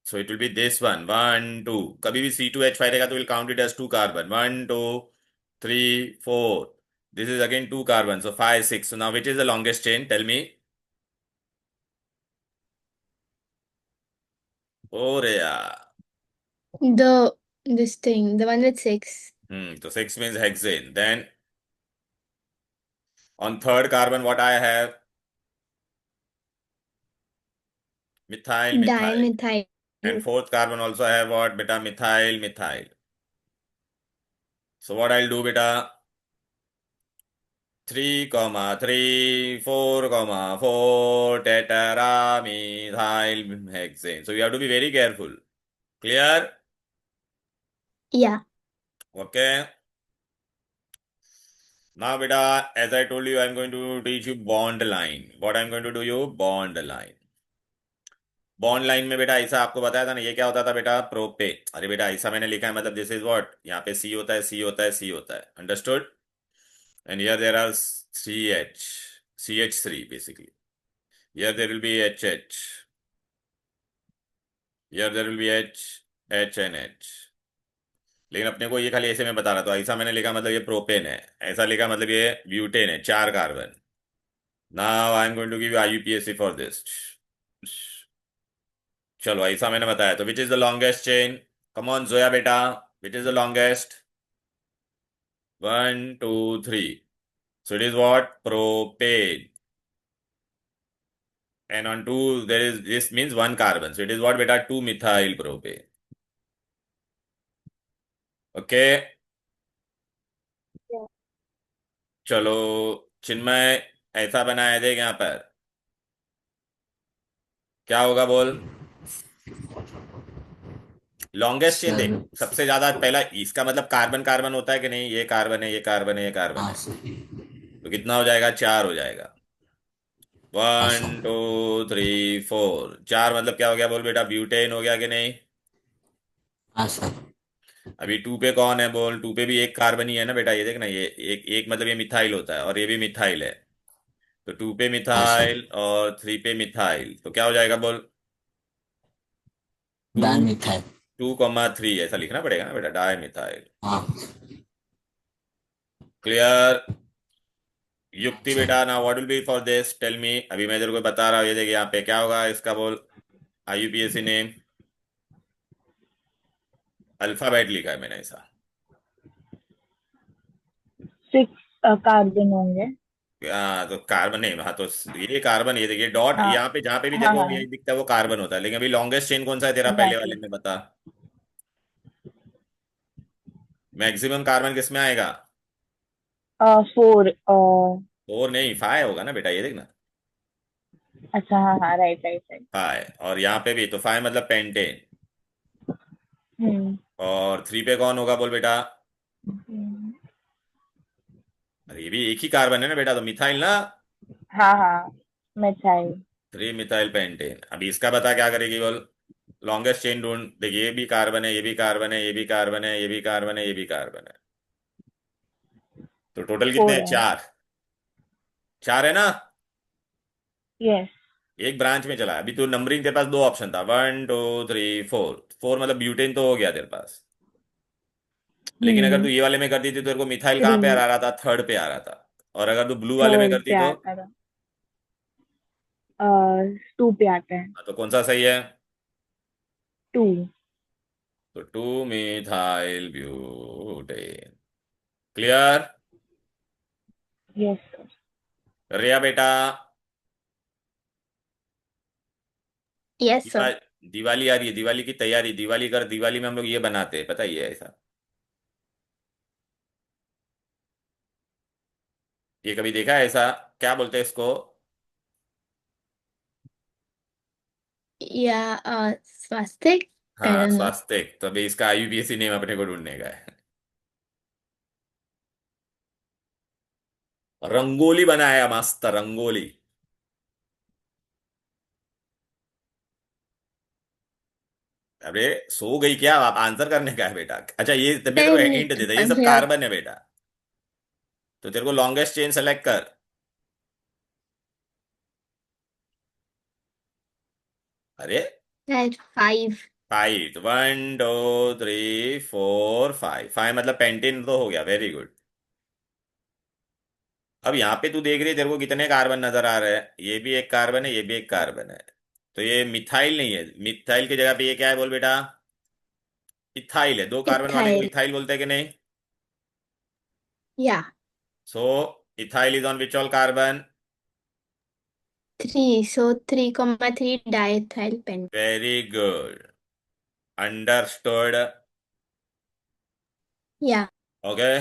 So it will be this one, 1 2. कभी भी C2H5 रहेगा तो will count it as 2 carbon. 1 2 3 4. This is again 2 carbon, so 5 6. So now which is the longest chain? Tell me. ओ Riya. This thing, the one with 6. So 6 means hexane. Then on third carbon, what I have? Methyl, methyl. Dimethyl. And fourth carbon also I have what? Beta, methyl, methyl. So what I'll do, beta? 3, 3, 4, 4 tetramethyl hexane. So you have to be very careful. Clear? Yeah. Okay. Now, beta, as I told you, I'm going to teach you bond line. What I'm going to do you? Bond line. Bond line में बेटा ऐसा आपको बताया था ना, ये क्या होता था बेटा? प्रोपे. अरे बेटा ऐसा मैंने लिखा है, मतलब दिस इज व्हाट, यहाँ पे C होता है, C होता है, C होता है. Understood? And here there are 3H, CH3 basically. Here there will be HH. Here there will be H, H and H. लेकिन अपने को ये खाली ऐसे में बता रहा, तो ऐसा मैंने लिखा मतलब ये प्रोपेन है, ऐसा लिखा मतलब ये ब्यूटेन है, 4 carbon. Now I am going to give you IUPAC for this. चलो ऐसा मैंने बताया, तो which is the longest chain? Come on Zoya बेटा, which is the longest? 1, 2, 3. So it is what? Propane. And on 2, this means 1 carbon. So it is what, beta? 2-methyl propane. Okay. Yeah. चलो, चिन्मय, ऐसा बनाया देगा यहाँ पर, क्या होगा बोल? लॉन्गेस्ट चेन देख, सर सबसे ज्यादा पहला इसका मतलब कार्बन कार्बन होता है कि नहीं? ये कार्बन है, ये कार्बन है, ये कार्बन हाँ है, सर तो कितना हो जाएगा? 4 हो जाएगा। हाँ 1, सर 2, 3, 4, 4 मतलब क्या हो गया बोल बेटा? ब्यूटेन हो गया कि नहीं? हाँ सर अभी 2 पे कौन है बोल? 2 पे भी एक कार्बन ही है ना बेटा, ये देख ना, ये एक एक मतलब ये मिथाइल होता है और ये भी मिथाइल है। तो 2 पे हाँ सर मिथाइल और 3 पे मिथाइल, तो क्या हो जाएगा बोल? टू डाई मिथाइल 2,3 ऐसा लिखना पड़ेगा ना बेटा, डाई मिथाइल। हाँ क्लियर? युक्ति सर बेटा, ना what will be for this, tell me. अभी मैं तेरे को बता रहा हूँ, ये देख यहाँ पे क्या होगा इसका बोल? IUPAC नेम अल्फाबेट लिखा है मैंने ऐसा। 6 कार्बन होंगे। हाँ तो कार्बन नहीं, हाँ तो ये कार्बन, ये देखिए डॉट हाँ यहाँ पे, जहाँ पे भी तेरे हाँ को ये हाँ, दिखता है वो कार्बन होता है। लेकिन अभी लॉन्गेस्ट चेन कौन सा है तेरा, पहले वाले एग्जैक्टली। में बता। मैक्सिमम कार्बन किस में आएगा? 4। 4 नहीं, 5 होगा ना बेटा, ये देखना, अच्छा, हाँ हाँ, राइट राइट राइट। 5। और यहाँ पे भी तो 5 मतलब पेंटेन। हम्म और 3 पे कौन होगा बोल बेटा? हम्म, अरे ये भी एक ही कार्बन है ना बेटा, तो मिथाइल ना। हाँ हाँ, मिथाइल। 3-मिथाइल पेंटेन। अभी इसका बता क्या करेगी बोल? लॉन्गेस्ट चेन ढूंढ। देखिए ये भी कार्बन है, ये भी कार्बन है, ये भी कार्बन है, ये भी कार्बन है, ये भी कार्बन है। तो टोटल कितने 4 हैं? है। 4। 4 है ना? यस। एक ब्रांच में चला। अभी तो नंबरिंग तेरे पास 2 ऑप्शन था, 1, 2, 3, 4। 4 मतलब ब्यूटेन तो हो गया तेरे पास। लेकिन अगर तू ये वाले में करती थी तो तेरे को मिथाइल कहाँ 3 पे आ रहा था? 3rd पे आ रहा था। और अगर तू ब्लू वाले में थर्ड करती पे तो आता था। 2 पे आता है। हाँ, तो कौन सा सही है? 2। तो 2-मिथाइल ब्यूटेन। क्लियर? यस। रिया बेटा, Yes, दिवा, sir. दिवाली आ रही है, दिवाली की तैयारी, दिवाली कर, दिवाली में हम लोग ये बनाते हैं, पता ही है ऐसा। ये कभी देखा है ऐसा? क्या बोलते हैं इसको? Yeah, swastik. I हाँ, don't know. स्वास्तिक। तो अभी इसका IUPAC नेम अपने को ढूंढने का है। रंगोली बनाया, मस्त रंगोली। अरे सो गई क्या? आप आंसर करने का है बेटा। अच्छा ये मैं तेरे को नहीं नहीं, हिंट देता, ये सब मतलब कार्बन है बेटा। तो तेरे को लॉन्गेस्ट चेन सेलेक्ट कर। अरे that 5. 5, 1, 2, 3, 4, 5। 5 मतलब पेंटेन तो हो गया, वेरी गुड। अब यहाँ पे तू देख रही है, तेरे को कितने कार्बन नजर आ रहे हैं? ये भी एक कार्बन है, ये भी एक कार्बन है। तो ये मिथाइल नहीं है। मिथाइल की जगह पे ये क्या है बोल बेटा? इथाइल है। 2 कार्बन वाले को Ethyl. इथाइल बोलते हैं कि नहीं? Yeah. So ethyl is on which all carbon? 3. So 3,3 diethyl pen. Very good, understood. Yeah. Okay.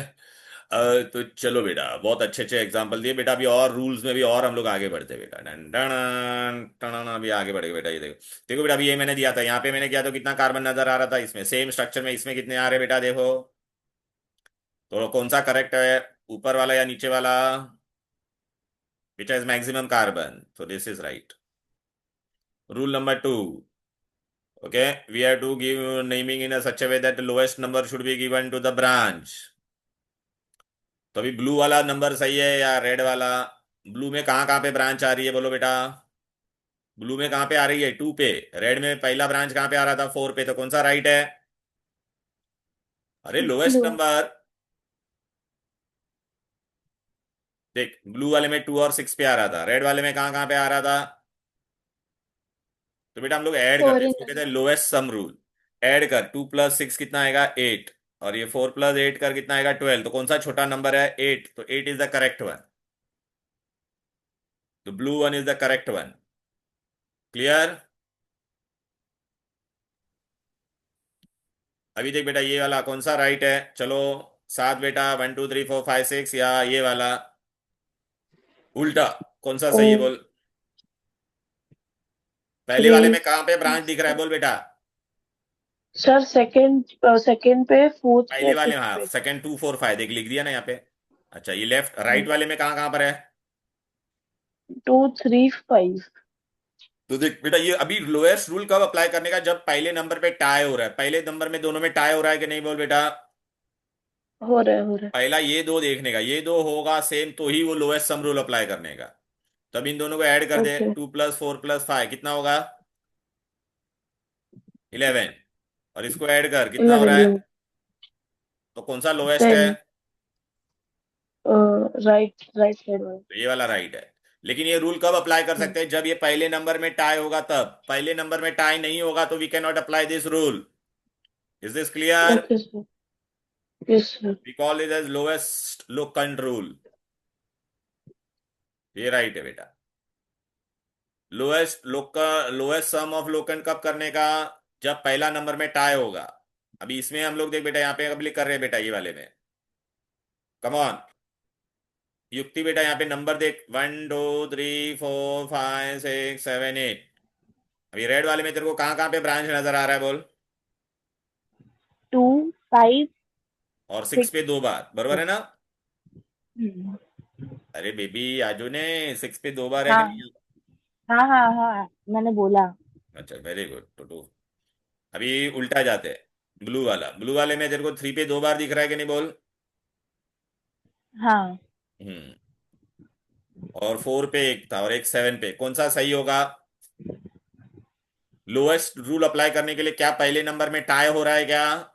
तो चलो बेटा, बहुत अच्छे अच्छे एग्जांपल दिए बेटा। अभी और रूल्स में भी और हम लोग आगे बढ़ते हैं बेटा। डन डन टन, अभी आगे बढ़ेगा बेटा। ये देखो, देखो बेटा, अभी ये मैंने दिया था, यहाँ पे मैंने किया तो कितना कार्बन नजर आ रहा था? इसमें सेम स्ट्रक्चर में इसमें कितने आ रहे बेटा? देखो तो कौन सा करेक्ट है, ऊपर वाला या नीचे वाला? विच has maximum carbon, so this is right. Rule number 2. Okay, we have to give naming in a such a way that the lowest number should be given to the branch. तो अभी blue वाला number सही है या red वाला? Blue में कहाँ कहाँ पे ब्रांच आ रही है बोलो बेटा? ब्लू में कहाँ पे आ रही है? 2 पे। रेड में पहला ब्रांच कहाँ पे आ रहा था? 4 पे। तो कौन सा राइट है? अरे लोएस्ट Blue. नंबर। देख, ब्लू वाले में 2 और 6 पे आ रहा था, रेड वाले में कहाँ कहाँ पे आ रहा था? तो बेटा हम लोग ऐड 4 करते हैं, in इसको कहते हैं लोएस्ट सम रूल। ऐड कर, 2 + 6 कितना आएगा? 8। और ये 4 + 8 कर कितना आएगा 12, तो कौन सा छोटा नंबर है 8, तो 8 इज द करेक्ट वन, तो blue one is the correct one. Clear? अभी देख बेटा ये वाला कौन सा राइट है, चलो साथ बेटा 1 2 3 4 5 6 या ये वाला उल्टा, कौन सा सही है बोल? पहले वाले में कहाँ पे ब्रांच दिख रहा है बोल बेटा? सर सेकंड पे, फोर्थ पे, पहले वाले, फिफ्थ हाँ पे। सेकंड 2 4 5 देख लिख दिया ना यहाँ पे। अच्छा ये लेफ्ट राइट वाले में कहाँ कहाँ पर है? 2 3 5। तो देख बेटा ये अभी लोएस्ट रूल कब अप्लाई करने का, जब पहले नंबर पे टाई हो रहा है, पहले नंबर में दोनों में टाई हो रहा है कि नहीं बोल बेटा? हो रहा है। पहला ये दो देखने का, ये दो होगा सेम तो ही वो लोएस्ट सम रूल अप्लाई करने का। तब इन दोनों को ऐड कर दे, ओके। 2 + 4 + 5 कितना होगा? 11। और इसको ऐड कर कितना हो रहा 11 है? ये तो कौन सा लोएस्ट है? 10। राइट साइड वाला। तो ये वाला राइट है। लेकिन ये रूल कब अप्लाई कर सकते हैं, जब ये पहले नंबर में टाई होगा तब। पहले नंबर में टाई नहीं होगा तो we can not apply this rule. Is this clear? Okay sir. Yes sir. We call it as lowest locant rule. ये राइट है बेटा। लोएस्ट सम ऑफ लोकंट कब करने का, जब पहला नंबर में टाई होगा। अभी इसमें हम लोग देख बेटा यहाँ पे अप्लाई कर रहे हैं बेटा ये वाले में। कम ऑन युक्ति बेटा, यहाँ पे नंबर देख 1 2 3 4 5 6 7 8। अभी रेड वाले में तेरे को कहाँ कहाँ पे ब्रांच नजर आ रहा है बोल? 2 5 और 6 पे 2 बार, बरोबर है ना? हम्म, अरे बेबी आजू ने 6 पे 2 बार है कि हाँ नहीं? हाँ हाँ हाँ मैंने बोला। अच्छा वेरी गुड। तो 2। अभी उल्टा जाते हैं, ब्लू वाले में तेरे को 3 पे 2 बार दिख रहा है कि नहीं बोल? हाँ हम्म। और 4 पे एक था और एक 7 पे, कौन सा सही होगा? लोएस्ट रूल अप्लाई करने के लिए क्या पहले नंबर में टाई हो रहा है क्या?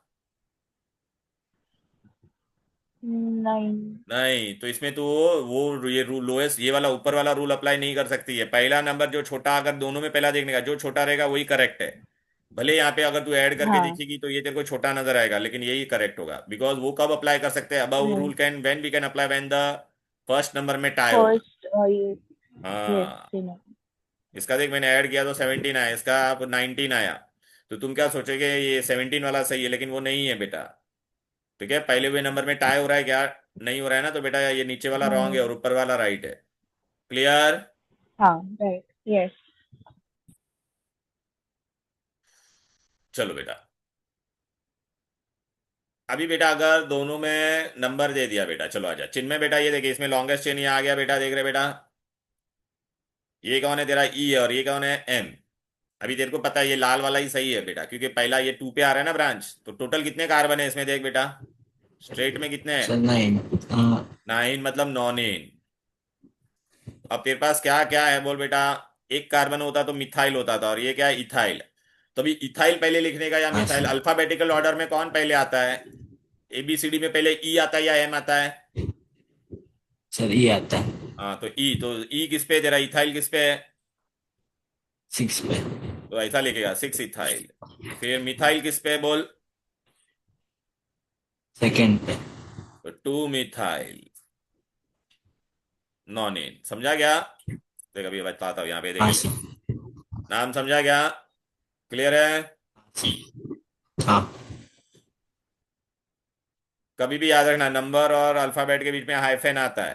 नहीं नहीं, तो इसमें तो वो ये रूल लोएस्ट ये वाला ऊपर वाला रूल अप्लाई नहीं कर सकती है। पहला नंबर जो छोटा, अगर दोनों में पहला देखने का जो छोटा रहेगा वही करेक्ट है। भले यहाँ पे अगर तू ऐड करके हाँ देखेगी तो ये तेरे को छोटा नजर आएगा, लेकिन यही करेक्ट होगा। बिकॉज वो कब अप्लाई कर सकते हैं, above rule can when we can apply when the first number में टाई होगा। फर्स्ट और ये यस हाँ, इसका देख मैंने ऐड किया तो 17 आया, इसका अब 19 आया। तो तुम क्या सोचोगे ये 17 वाला सही है, लेकिन वो नहीं है बेटा। ठीक है, पहले हुए नंबर में टाई हो रहा है क्या? नहीं हो रहा है ना, तो बेटा ये नीचे वाला रॉन्ग है और ऊपर वाला राइट है। क्लियर? हाँ राइट यस चलो बेटा, अभी बेटा अगर दोनों में नंबर दे दिया बेटा, चलो आजा चिन्ह में बेटा, ये देखिए इसमें लॉन्गेस्ट चेन ये आ गया बेटा, देख रहे बेटा? ये कौन है तेरा ई है और ये कौन है एम। अभी तेरे को पता है ये लाल वाला ही सही है बेटा, क्योंकि पहला ये 2 पे आ रहा है ना ब्रांच। तो टोटल कितने कार्बन है इसमें देख बेटा, स्ट्रेट में कितने हैं? सर 9। 9 मतलब नॉन इन। अब तेरे पास क्या क्या है बोल बेटा? एक कार्बन होता तो मिथाइल होता था, और ये क्या है इथाइल। तो अभी इथाइल पहले लिखने का या हाँ मिथाइल, सर। अल्फाबेटिकल ऑर्डर में कौन पहले आता है? ABCD में पहले ई आता है या एम आता है? सर ये आता है हाँ, तो ई किस पे है तेरा, इथाइल किस पे है? 6 पे। तो ऐसा लिखेगा 6 इथाइल। फिर मिथाइल किस पे है बोल? सेकंड पे। तो 2 मिथाइल नॉन इन। समझा गया? देख अभी बताता हूँ यहाँ पे, हाँ देख सर। नाम समझा गया? क्लियर है? हाँ कभी भी याद रखना, नंबर और अल्फाबेट के बीच में हाइफन आता है।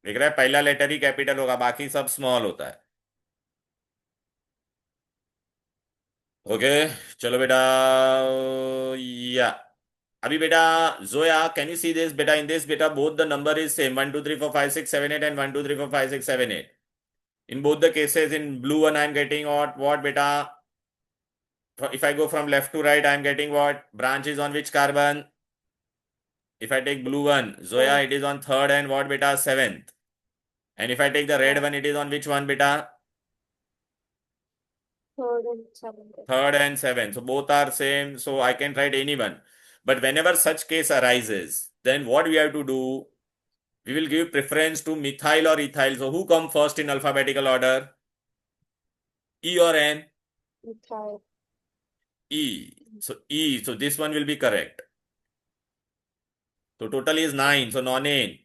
देख रहा है, पहला लेटर ही कैपिटल होगा, बाकी सब स्मॉल होता है। ओके, चलो बेटा। या अभी बेटा Zoya, can you see this बेटा, इन दिस बेटा both the number is same 1 2 3 4 5 6 7 8 and 1 2 3 4 5 6 7 8। In both the cases, in blue one, I'm getting what beta? If I go from left to right, I'm getting what? Branch is on which carbon? If I take blue one, Zoya, it is on third and what beta? Seventh. And if I take the red one, it is on which one beta? third and seventh. Third and seventh. So both are same. So I can write any one. But whenever such case arises, then what we have to do? We will give preference to methyl or ethyl. So who come first in alphabetical order? E or N? Ethyl. E. So E. So this one will be correct. So total is 9. So nonane.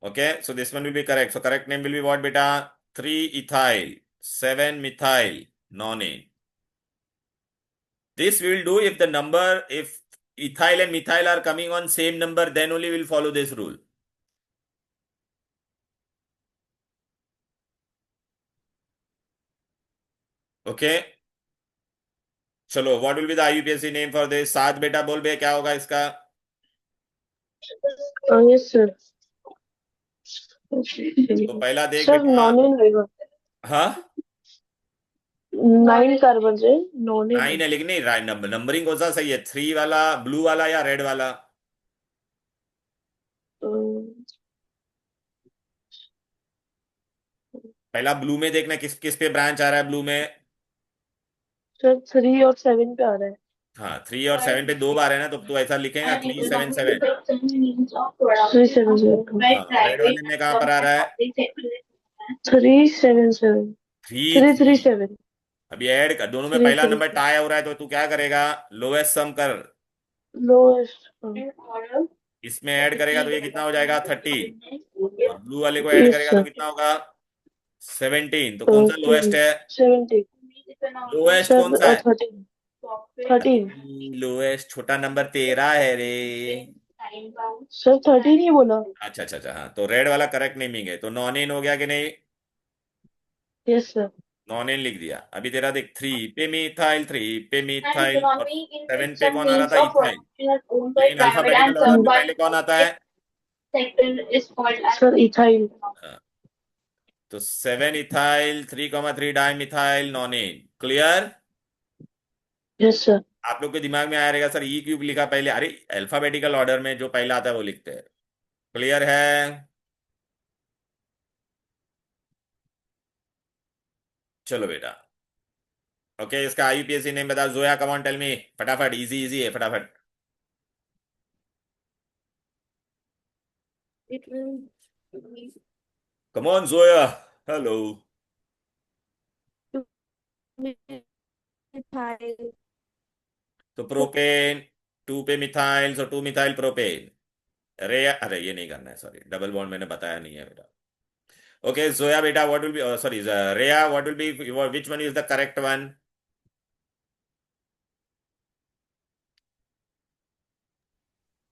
Okay, so this one will be correct. So correct name will be what, beta? 3-ethyl, 7-methyl, nonane. This will do if the number, if ethyl and methyl are coming on same number, then only we'll follow this rule. Okay. चलो, what will be the IUPAC name for this? सात बेटा बोल बे, क्या होगा इसका? Yes, sir. तो पहला देख सर बेटा. नॉन होएगा. हाँ, 9 कार्बन है, नॉन 9 है, लेकिन नहीं, नंबरिंग कौन सा सही है? 3 वाला, ब्लू वाला या रेड वाला? पहला ब्लू में देखना किस किस पे ब्रांच आ रहा है ब्लू में. सर 3 और 7 पे आ रहा है. हाँ, 3 और 7 पे 2 बार है ना, तो तू ऐसा लिखेगा 3-7-7. 377. हाँ, रेड वाले में कहाँ पर आ रहा है? 377. 3-3. 337. अभी ऐड कर, दोनों में 3 पहला 3 नंबर टाई हो रहा है, तो तू क्या करेगा? लोएस्ट सम कर. लोएस्ट. इसमें ऐड करेगा तो ये कितना हो जाएगा? 13. और ब्लू वाले को ऐड यस करेगा तो सर. कितना होगा? 17. तो कौन सा ओके. लोएस्ट है? 70. लोएस्ट कौन सा सर है? 13. लोएस्ट छोटा नंबर 13 है रे. सर 13 ही बोला. अच्छा अच्छा अच्छा, हाँ, तो रेड वाला करेक्ट नेमिंग है. तो नॉन इन हो गया कि नहीं? Yes sir. नॉन इन लिख दिया. अभी तेरा देख, 3 पे मिथाइल, 3 पे मिथाइल, और 7 पे कौन आ रहा था? इथाइल. लेकिन अल्फाबेटिकल ऑर्डर में पहले कौन आता है? Sir ethyl. हाँ, तो 7-ethyl, 3,3 dimethyl, nonane. Clear? Yes sir. आप लोग के दिमाग में आया रहेगा सर ई क्यूब लिखा पहले. अरे, अल्फाबेटिकल ऑर्डर में जो पहला आता है वो लिखते हैं. क्लियर है? चलो बेटा. ओके, इसका आईयूपीएसी नेम बता. Zoya, come on tell me. फटाफट, इजी इजी है, फटाफट. Come on Zoya. हेलो. तो प्रोपेन, 2 पे मिथाइल, सो 2-मिथाइल प्रोपेन. अरे अरे, ये नहीं करना है, सॉरी, डबल बॉन्ड मैंने बताया नहीं है बेटा. Okay, Zoya beta, what will be, sorry, Rhea, what will be, which one is the correct one?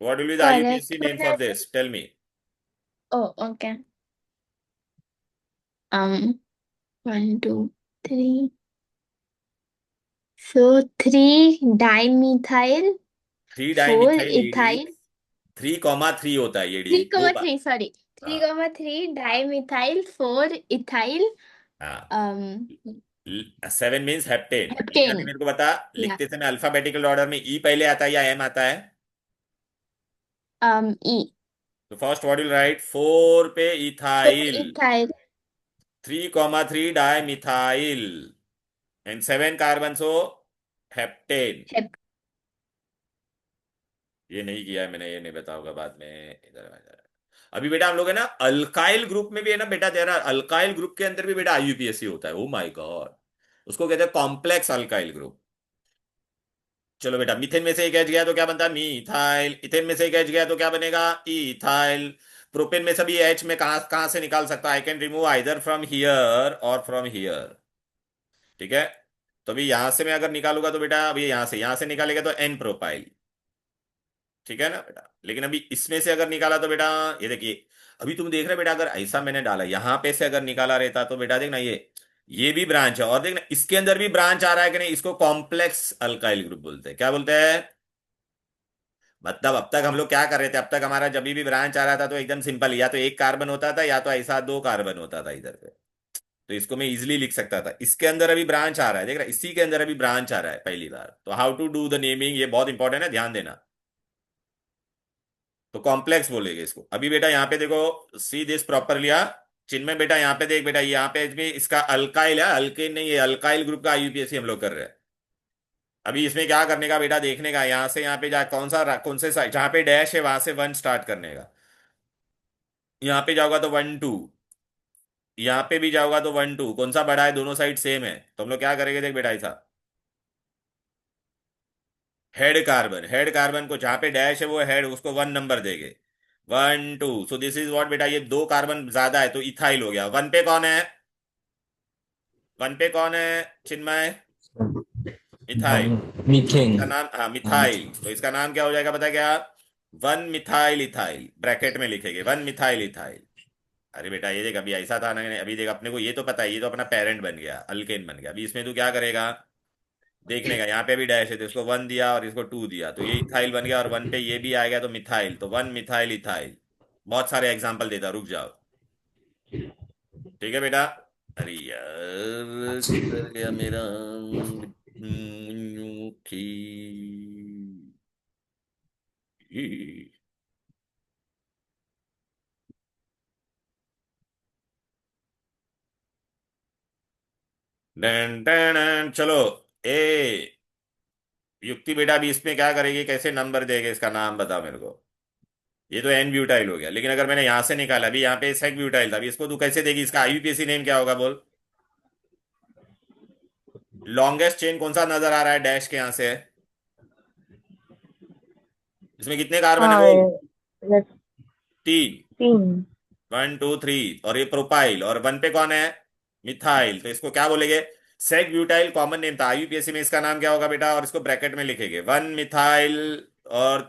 What will be the Correct IUPAC name one for is, this? Tell me. oh, okay. 1, 2, 3. So 3 dimethyl, 3 4 dimethyl ethyl, AD, 3,3 होता है ये D, 3 दो comma बार. 3, sorry. हाँ 3, 3 dimethyl, 4 ethyl, हाँ. um, 7 means heptane. एक बार heptane. मेरे को बता, Yeah. लिखते समय अल्फाबेटिकल ऑर्डर में ई पहले आता है या एम आता है? E. तो फर्स्ट व्हाट विल राइट? 4 पे 4 ethyl, ethyl. 3,3 dimethyl, and 7 carbon, so heptane. Hep. ये नहीं किया है मैंने, ये नहीं बताऊंगा बाद में. इधर आ जा. अभी बेटा हम लोग है ना अल्काइल ग्रुप में भी है ना बेटा, तेरा अल्काइल ग्रुप के अंदर भी बेटा आईयूपीएसी होता है. ओ माय गॉड, उसको कहते हैं कॉम्प्लेक्स अल्काइल ग्रुप. चलो बेटा, मीथेन में से एक एच गया तो क्या बनता है? मीथाइल. इथेन में से एक एच गया तो क्या बनेगा? इथाइल. प्रोपेन में सभी एच में कहां कहां से निकाल सकता? I can remove either from here और फ्रॉम हियर. ठीक है. तो अभी यहां से मैं अगर निकालूंगा तो बेटा, अभी यहां से निकालेगा तो एन प्रोपाइल. ठीक है ना बेटा. लेकिन अभी इसमें से अगर निकाला तो बेटा, ये देखिए, अभी तुम देख रहे बेटा, अगर ऐसा मैंने डाला यहां पे से अगर निकाला रहता तो बेटा देखना, ये भी ब्रांच है, और देखना इसके अंदर भी ब्रांच आ रहा है कि नहीं. इसको कॉम्प्लेक्स अल्काइल ग्रुप बोलते हैं. क्या बोलते हैं? मतलब अब तक हम लोग क्या कर रहे थे? अब तक हमारा जब भी ब्रांच आ रहा था तो एकदम सिंपल, या तो एक कार्बन होता था या तो ऐसा 2 कार्बन होता था इधर पे. तो इसको मैं इजिली लिख सकता था. इसके अंदर अभी ब्रांच आ रहा है, देख रहा है? इसी के अंदर अभी ब्रांच आ रहा है पहली बार. तो how to do the naming, ये बहुत इंपॉर्टेंट है, ध्यान देना. तो कॉम्प्लेक्स बोलेगे इसको. अभी बेटा यहाँ पे देखो, सी दिस प्रॉपरली. चिन्ह बेटा यहाँ पे देख बेटा, यहाँ पे भी इसका अल्काइल है, अल्केन नहीं है, अल्काइल ग्रुप का आईयूपीएसी हम लोग कर रहे हैं. अभी इसमें क्या करने का बेटा, देखने का, यहाँ से यहाँ पे जा, कौन से साइड जहाँ पे डैश है वहां से 1 स्टार्ट करने का. यहाँ पे जाओगा तो 1 2, यहाँ पे भी जाओगा तो 1 2. कौन सा बड़ा है? दोनों साइड सेम है, तो हम लोग क्या करेंगे देख बेटा, ऐसा हेड कार्बन को जहां पे डैश है वो हेड, उसको 1 नंबर देंगे, 1 2। सो दिस इज व्हाट बेटा, ये 2 कार्बन ज्यादा है तो इथाइल हो गया। 1 पे कौन है, 1 पे कौन है चिन्मय, इथाइल। मीथेन। इसका नाम, हाँ हाँ, मिथाइल, तो इसका नाम क्या हो जाएगा पता है क्या, 1 मिथाइल इथाइल, ब्रैकेट में लिखेंगे 1 मिथाइल इथाइल। अरे बेटा ये देख, अभी ऐसा था ना, अभी देख अपने को ये तो पता है, ये तो अपना पेरेंट बन गया, अल्केन बन गया। अभी इसमें तू क्या करेगा, देखने का, यहाँ पे भी डैश है तो इसको 1 दिया और इसको 2 दिया, तो ये इथाइल बन गया, और 1 पे ये भी आ गया तो मिथाइल, तो 1 मिथाइल इथाइल। बहुत सारे एग्जाम्पल देता, रुक जाओ। ठीक है बेटा। अरे यार किधर गया मेरा, चलो ए युक्ति बेटा, अभी इसमें क्या करेगी, कैसे नंबर देगा, इसका नाम बता मेरे को। ये तो एन ब्यूटाइल हो गया, लेकिन अगर मैंने यहां से निकाला, अभी यहाँ पे सेक ब्यूटाइल था, अभी इसको तू कैसे देगी, इसका आईयूपीएसी नेम क्या होगा बोल। लॉन्गेस्ट चेन कौन सा नजर आ रहा है डैश के यहां से, इसमें कितने कार्बन है हाँ बोल, let's 3, 3 1 2 3, और ये प्रोपाइल, और 1 पे कौन है, मिथाइल, तो इसको क्या बोलेंगे, सेक ब्यूटाइल कॉमन नेम था, आईयूपीएसी में इसका नाम क्या होगा बेटा, और इसको ब्रैकेट में लिखेंगे 1 मिथाइल, और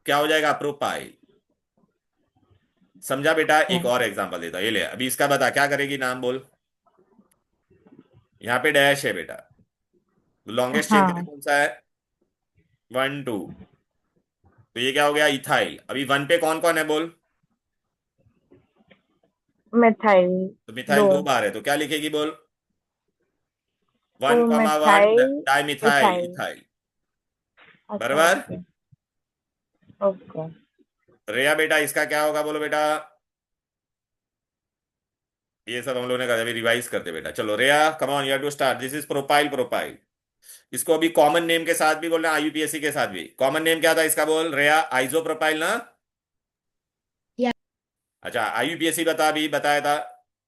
क्या हो जाएगा, प्रोपाइल। समझा बेटा। एक हाँ और एग्जांपल देता, ये ले, अभी इसका बता क्या करेगी, नाम बोल। यहाँ पे डैश है बेटा, लॉन्गेस्ट चेन के लिए हाँ कौन सा है, 1 2, तो ये क्या हो गया, इथाइल। अभी 1 पे कौन कौन है बोल, मिथाइल तो मिथाइल 2 2 बार है तो क्या लिखेगी बोल, तो 1 1 मिथाइल डाइमिथाइल इथाइल इथाइल। अच्छा बराबर। ओके ओके रेया बेटा इसका क्या होगा बोलो बेटा, ये सब हम लोगों ने कहा, अभी रिवाइज करते बेटा। चलो Riya come on, you have to start, this is propyl, propyl. इसको अभी कॉमन नेम के साथ भी बोलना, आईयूपीएससी के साथ भी। कॉमन नेम क्या था इसका बोल रेया, आइसोप्रोपाइल ना। Yeah. अच्छा आईयूपीएससी बता, अभी बताया था,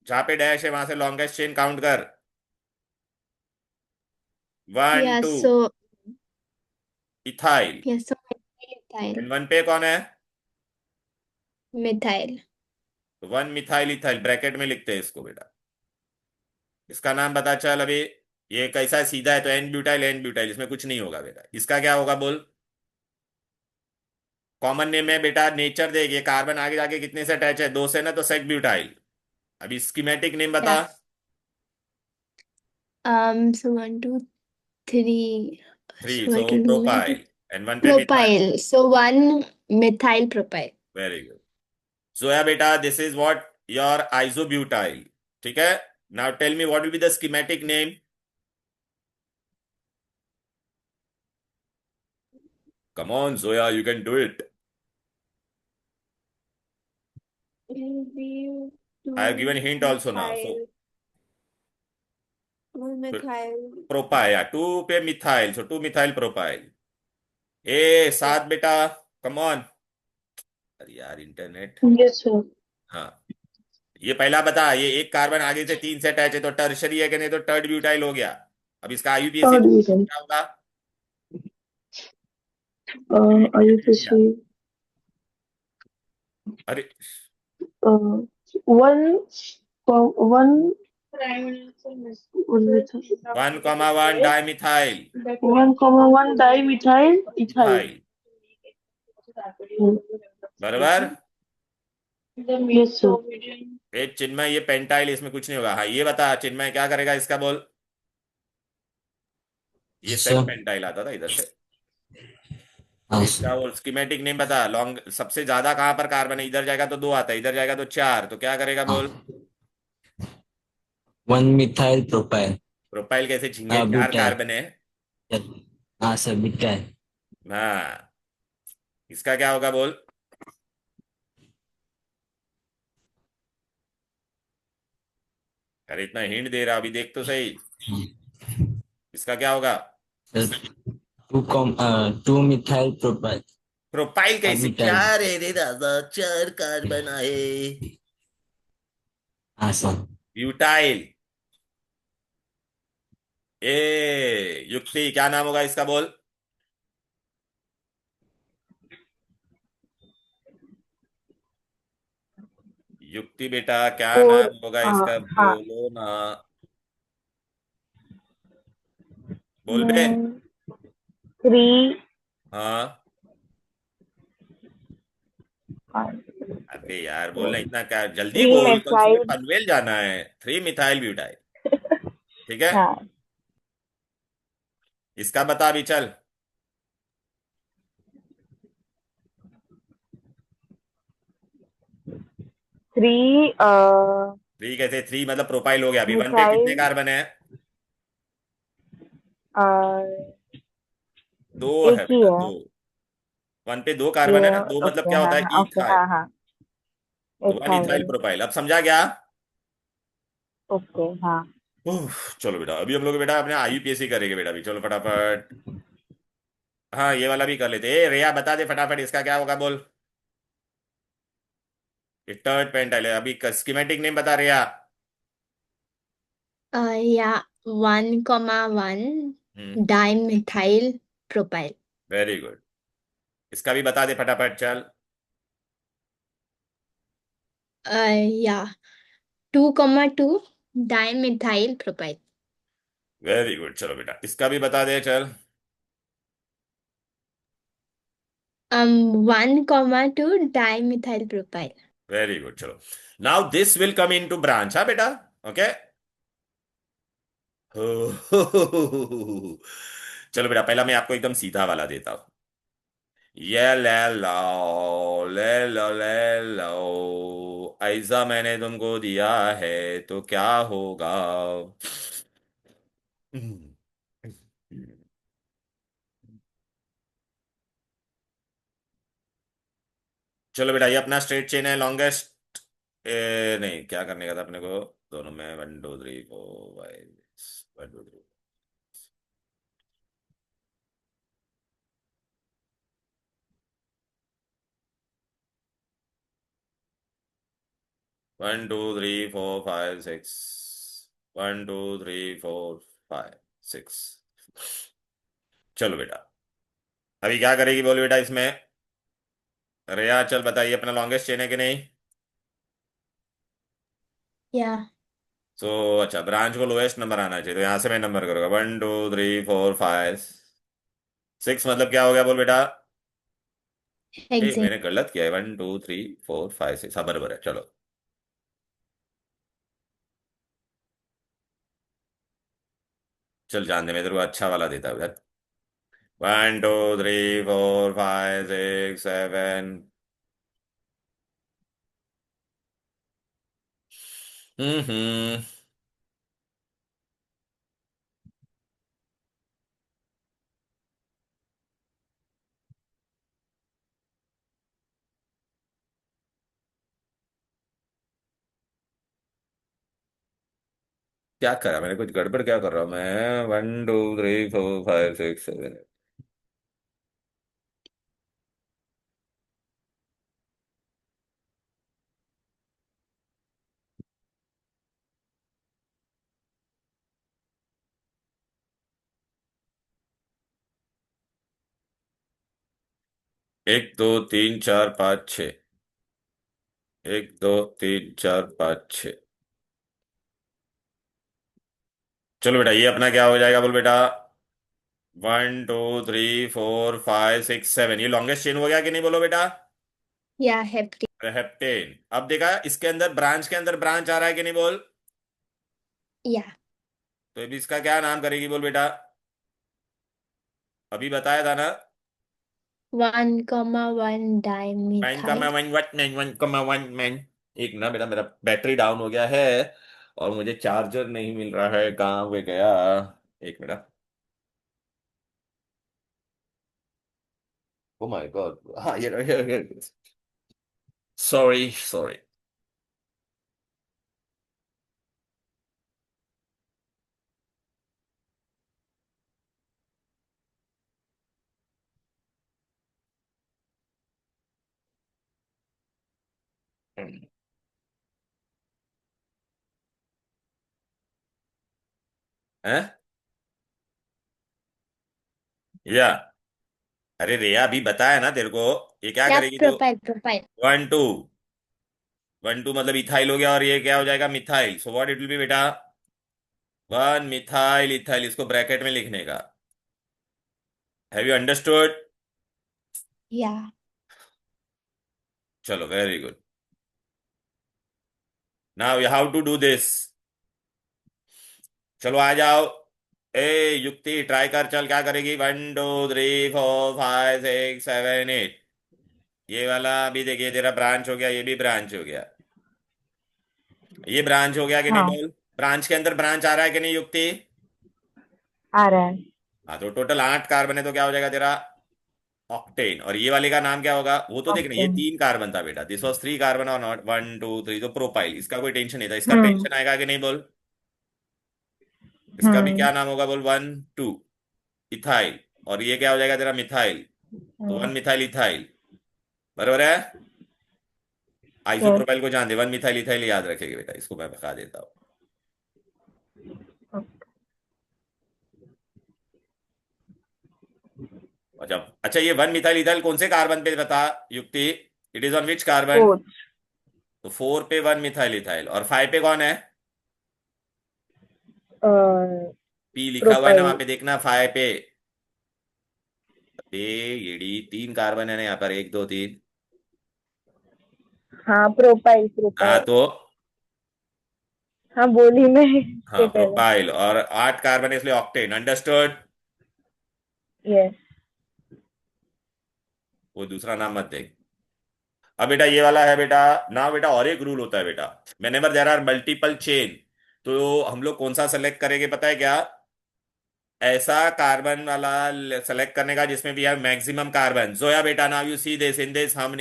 जहां पे डैश है वहां से लॉन्गेस्ट चेन काउंट कर, 1 Yeah, 2, so ethyl. yes, so methyl, and 1 पे कौन है, methyl. तो 1 मिथाइल इथाइल, ब्रैकेट में लिखते हैं इसको बेटा। इसका नाम बता चल अभी, ये कैसा है, सीधा है तो एन ब्यूटाइल, एन ब्यूटाइल, इसमें कुछ नहीं होगा बेटा। इसका क्या होगा बोल, कॉमन नेम है बेटा, नेचर देख, ये कार्बन आगे जाके कितने से अटैच है, 2 से ना, तो सेक ब्यूटाइल। अभी स्कीमेटिक नेम बता, Yeah. So 1 2 3. 3, So I so can do one. Propyl, and 1 पे methyl. Propyl. So 1 methyl propyl. Very good. Zoya बेटा this is what your isobutyl, ठीक है। Now tell me what will be the schematic name, come on Zoya, you can do it. Will be I have given hint also now, so two methyl. Propyl, 2 पे methyl, सो 2 methyl propyl. ए सात बेटा, come on. अरे यार internet. Yes, sir. हाँ, ये पहला बता, ये एक कार्बन आगे से 3 से अटैच है तो टर्शरी है कि नहीं, तो टर्ड ब्यूटाइल हो गया। अब इसका आईयूपीएसी Third reason. क्या होगा, IUPAC. अरे Uh, one, one, one methyl. 1 1 dimethyl 1, 1 dimethyl ethyl. Ethyl, बराबर। Yes, sir. ए चिन्मय ये पेंटाइल, इसमें कुछ नहीं होगा। हाँ ये बता चिन्मय क्या करेगा इसका बोल, ये सेक सर। पेंटाइल आता था इधर से। हाँ इसका सर। वो स्कीमेटिक नेम बता, लॉन्ग सबसे ज्यादा कहां पर कार्बन है, इधर जाएगा तो 2 आता है, इधर जाएगा तो 4, तो क्या करेगा हाँ, बोल, 1 मिथाइल प्रोपाइल। प्रोपाइल कैसे झिंगे, 4 ब्यूटाइल। कार्बन है। हाँ सर, ब्यूटाइल। हाँ, इसका क्या होगा बोल, अरे इतना हिंट दे रहा, अभी देख तो सही, इसका क्या होगा, सर, 2 मिथाइल प्रोपाइल। प्रोपाइल कैसे, ब्यूटाइल। 4 है रे दादा, 4 कार्बन आहे, हाँ सर। ब्यूटाइल। ए युक्ति क्या नाम होगा इसका बोल, युक्ति बेटा क्या फोर नाम होगा इसका, हाँ बोलो ना, बोल बे। 3 हाँ, अबे यार बोलना, इतना क्या जल्दी 3 बोल, कल सुबह मेथाइल पनवेल जाना है। 3 मिथाइल ब्यूटाइल। ठीक है, हाँ इसका बता अभी चल। 3 3 कैसे, 3 मतलब प्रोपाइल हो गया। अभी वन पे कितने मिथाइल कार्बन है? दो है एक ही बेटा, है दो। वन पे 2 ये कार्बन है ना, दो मतलब ओके क्या हाँ होता है, हाँ ओके इथाइल। हाँ हाँ तो वन इथाइल इथाइल प्रोपाइल, अब समझा क्या? ओके हाँ चलो बेटा, अभी हम लोग बेटा अपने आईयूपीएससी करेंगे बेटा अभी, चलो फटाफट। हाँ, ये वाला भी कर लेते। रेया बता दे फटाफट, इसका क्या होगा बोल। थर्ड पेंटाइल है। अभी स्कीमेटिक नेम बता रेया। या 1,1 हम्म, डाइमिथाइल प्रोपाइल। Very good. इसका भी बता दे फटाफट चल। या 2,2 डाइमिथाइल प्रोपाइल। वेरी गुड, चलो बेटा इसका भी बता दे चल। 1,2 डाइमिथाइल प्रोपाइल। वेरी गुड, चलो। Now this will come into branch, हाँ बेटा। ओके। चलो बेटा, पहला मैं आपको एकदम सीधा वाला देता हूं। ये ले लो ऐसा मैंने तुमको दिया है तो क्या होगा। चलो बेटा, ये अपना स्ट्रेट चेन है, लॉन्गेस्ट। नहीं, क्या करने का था अपने को, दोनों में 1 2 3 4 5 1 2 3। 1 2 3 4 5 6। 1 2 3 4 5 6। चलो बेटा, अभी क्या करेगी बोल बेटा इसमें। रेया चल बताइए, अपना लॉन्गेस्ट चेन है कि नहीं? या सो अच्छा, ब्रांच को लोएस्ट नंबर आना चाहिए, तो यहां से मैं नंबर करूंगा 1 2 3 4 5 6। मतलब क्या हो गया बोल बेटा। एग्जैक्ट। मैंने गलत किया है, 1 2 3 4 5 6, हाँ बराबर है, चलो। चल जान दे, मैं तेरे को अच्छा वाला देता हूँ यार। 1 2 3 4 5 6 7। हम्म। क्या करा मैंने, कुछ गड़बड़ क्या कर रहा हूँ मैं? 1 2 3 4 5 6 7। 1 2 3 4 5 6। 1 2 3 4 5 6। चलो बेटा, ये अपना क्या हो जाएगा बोल बेटा। 1 2 3 4 5 6 7, ये लॉन्गेस्ट चेन हो गया कि नहीं, बोलो बेटा। या हेप्टी। हेप्टेन। अब देखा, इसके अंदर ब्रांच के अंदर ब्रांच आ रहा है कि नहीं बोल। या तो अभी इसका क्या नाम करेगी बोल बेटा। अभी बताया था ना। 1,1 नाइन का मैं डाइमिथाइल। 1 1 1 एक ना बेटा, मेरा बैटरी डाउन हो गया है और मुझे चार्जर नहीं मिल रहा है, कहाँ पे गया। एक मिनट। ओ माय गॉड, हाँ ये सॉरी सॉरी। हैं? या, अरे रिया अभी बताया ना तेरे को। ये क्या या करेगी तू। Propyl propyl. 1 2 1 2 मतलब इथाइल हो गया और ये क्या हो जाएगा methyl. So what it will be बेटा 1 मिथाइल इथाइल. इसको ब्रैकेट में लिखने का. Have you understood? Yeah. चलो very good. Now you how to do this. चलो आ जाओ. ए युक्ति ट्राई कर. चल क्या करेगी 1 2 3 4 5 6 7 8. ये वाला अभी देखिए तेरा ब्रांच हो गया. ये भी ब्रांच हो गया. ये ब्रांच हो गया कि नहीं हाँ बोल. ब्रांच के अंदर ब्रांच आ रहा है कि नहीं युक्ति. आ रहा है. हाँ तो टोटल 8 कार्बन है तो क्या हो जाएगा तेरा ऑक्टेन. और ये वाले का नाम क्या होगा वो तो देखना. ये ऑक्टेन. 3 कार्बन था बेटा. दिस वॉज 3 कार्बन और नॉट 1 2 3. तो प्रोपाइल. इसका कोई टेंशन नहीं था. इसका हम्म टेंशन आएगा कि नहीं बोल. इसका भी हम्म क्या नाम होगा बोल 1 2 इथाइल. और ये क्या हो जाएगा तेरा मिथाइल. तो 1 मिथाइल इथाइल. बरोबर है. यस. आइसोप्रोपाइल को जान दे. 1 मिथाइल इथाइल याद रखेगी बेटा. इसको मैं बता देता हूँ. अच्छा अच्छा ये 1 मिथाइल इथाइल कौन से कार्बन पे बता युक्ति. It is on which carbon. Fourth. तो 4 पे 1 मिथाइल इथाइल. और 5 पे कौन है. पी लिखा हुआ है ना वहां प्रोपाइल. पे देखना 5 पे. अबे येड़ी 3 कार्बन है ना यहाँ पर 1 2 3. हाँ प्रोपाइल हाँ प्रोपाइल. तो हाँ बोली मैं हाँ इससे पहले. प्रोपाइल. और 8 कार्बन है इसलिए ऑक्टेन. अंडरस्टूड. यस. वो दूसरा नाम मत देख. अब बेटा ये वाला है बेटा. ना बेटा और एक रूल होता है बेटा. Whenever there are multiple chain तो हम लोग कौन सा सेलेक्ट करेंगे पता है क्या. ऐसा कार्बन वाला सेलेक्ट करने का जिसमें भी है मैक्सिमम कार्बन. जोया बेटा now you see this in this हम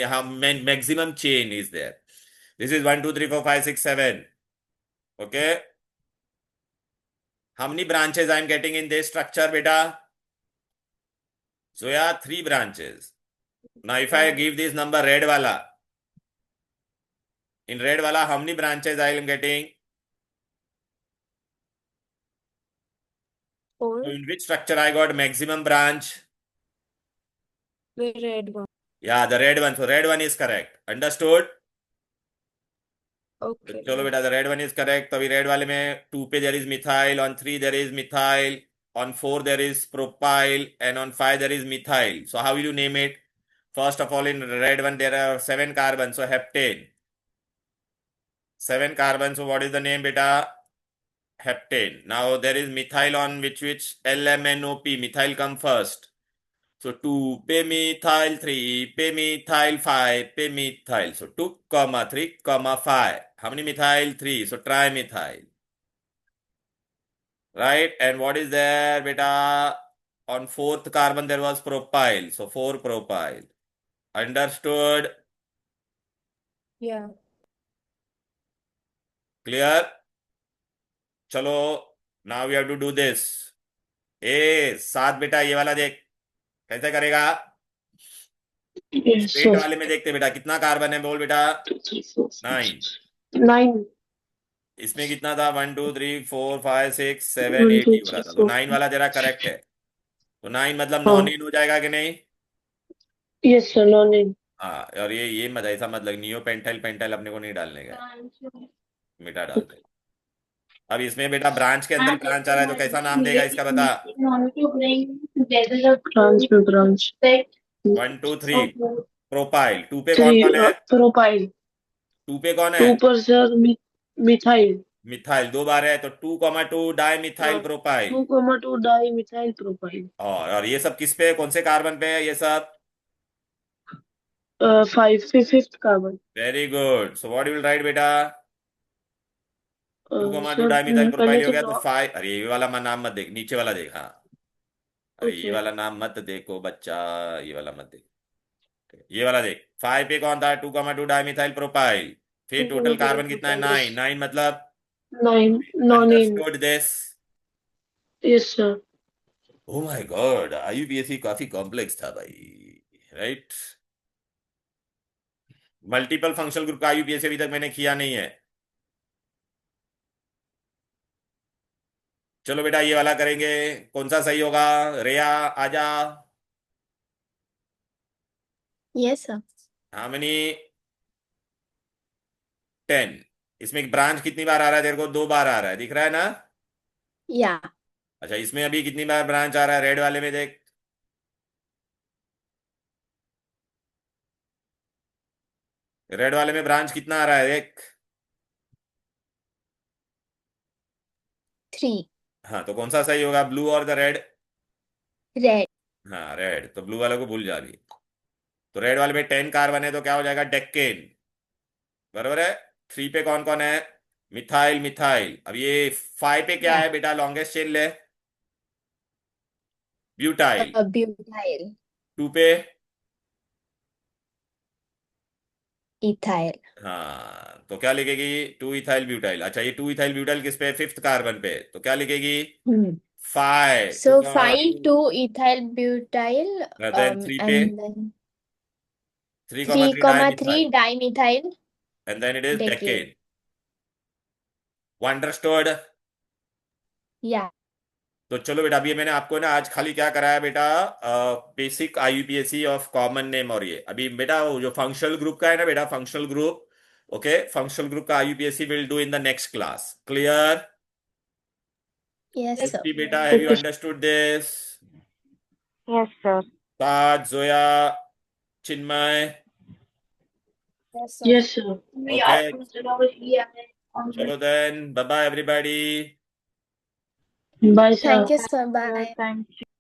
maximum chain is there. This is 1 2 3 4 5 6 7. Okay. How many branches I am getting in this structure बेटा. Zoya 3 branches. Now if I give this number red वाला. In red वाला how many branches I am getting. Four. So in which structure I got maximum branch? The red one. Yeah, the red one. So red one is correct. Understood? तो Okay. चलो बेटा the red one is correct. तो अभी red वाले में 2 पे there is methyl. On 3 there is methyl. On 4 there is propyl. And on 5 there is methyl. So how will you name it. First of all in red one there are 7 carbon. So heptane. 7 carbon. So what is the name beta. Heptane. Now there is methyl on which LMNOP. Methyl come first. So 2 पे methyl, 3 पे methyl, 5 पे methyl. So 2 comma 3 comma 5. How many methyl? 3. So trimethyl. Right? And what is there beta. On 4th carbon there was propyl. So 4 propyl. Understood? Yeah. Clear? चलो now we have to do this. साथ बेटा ये वाला देख. कैसे करेगा. Yes, straight sir. वाले में देखते बेटा कितना कार्बन है बोल बेटा. 9. 9. इसमें कितना था 1 2 3 4 5 6 7 1 8 2 ही हो रहा 3 था. तो 4 9 वाला तेरा करेक्ट है. तो 9 मतलब हाँ. नॉन इन हो जाएगा कि नहीं. Yes, sir. No name. हाँ. और ये मत ऐसा मत लग. नियो पेंटाइल पेंटाइल अपने को नहीं डालने का है. मिटा डाल दे. अब इसमें बेटा ब्रांच के अंदर ब्रांच आ रहा है तो कैसा नाम देगा इसका बता. Branch में branch. 1 2 3 प्रोपाइल. 2 पे कौन 3 कौन है. propyl. 2 पे कौन 2 है. पर सर मिथाइल. मिथाइल 2 बार है. तो 2 di methyl propyl. 2,2 dimethyl propyl. और ये सब किस पे कौन से कार्बन पे है ये सब. 5 पे 5th carbon. Very good. So what you will write बेटा. 2 सर डाइमिथाइल पहले प्रोपाइल हो तो गया तो 5. अरे ये वाला नाम मत देख. नीचे वाला देख. हाँ. अरे ये ओके. वाला नाम मत देखो बच्चा. ये वाला मत देख. ये वाला देख. 5 पे कौन था 2 डाइमिथाइल प्रोपाइल. फिर टोटल कार्बन कितना है 9. 9 मतलब 9 non in. Understood this. Yes sir. Oh my God आईयूपीएससी काफी कॉम्प्लेक्स था भाई. राइट. मल्टीपल फंक्शनल ग्रुप का आईयूपीएससी अभी तक मैंने किया नहीं है. चलो बेटा ये वाला करेंगे. कौन सा सही होगा. रेया आजा. Yes, sir. How many 10. इसमें ब्रांच कितनी बार आ रहा है तेरे को? 2 बार आ रहा है, दिख रहा है ना? Yeah. अच्छा, इसमें अभी कितनी बार ब्रांच आ रहा है? रेड वाले में देख, रेड वाले में ब्रांच कितना आ रहा है देख। 3. हाँ, तो कौन सा सही होगा, ब्लू और द रेड? Red. हाँ रेड, तो ब्लू वाले को भूल जा अभी। तो रेड वाले में 10 कार्बन है, तो क्या हो जाएगा? डेक्केन, बराबर है। 3 पे कौन कौन है? Methyl, methyl. अब ये 5 पे क्या Yeah. है बेटा? लॉन्गेस्ट चेन ले, ब्यूटाइल। Butyl. 2 पे, Ethyl. हाँ, तो क्या लिखेगी? 2 इथाइल ब्यूटाइल। अच्छा, ये 2 इथाइल ब्यूटाइल किस पे? 5th कार्बन पे, तो क्या लिखेगी? 5 So 5 2 ethyl butyl देन 3 पे, and then 3,3 3,3 dimethyl, dimethyl and then it is decane. decane. Understood? Yeah. तो चलो बेटा, अभी मैंने आपको ना आज खाली क्या कराया बेटा? Basic IUPAC of common name. और ये अभी बेटा वो जो फंक्शनल ग्रुप का है ना बेटा, functional group, okay, functional group का IUPAC will do in the next class. Clear? Yes, sir. Shruti बेटा, have you understood this? Yes, sir. Taj, Zoya, Chinmay, Yes, sir. Yes, sir. okay. चलो then, bye bye everybody. Bye, sir. Thank you, sir. Bye. Thank you.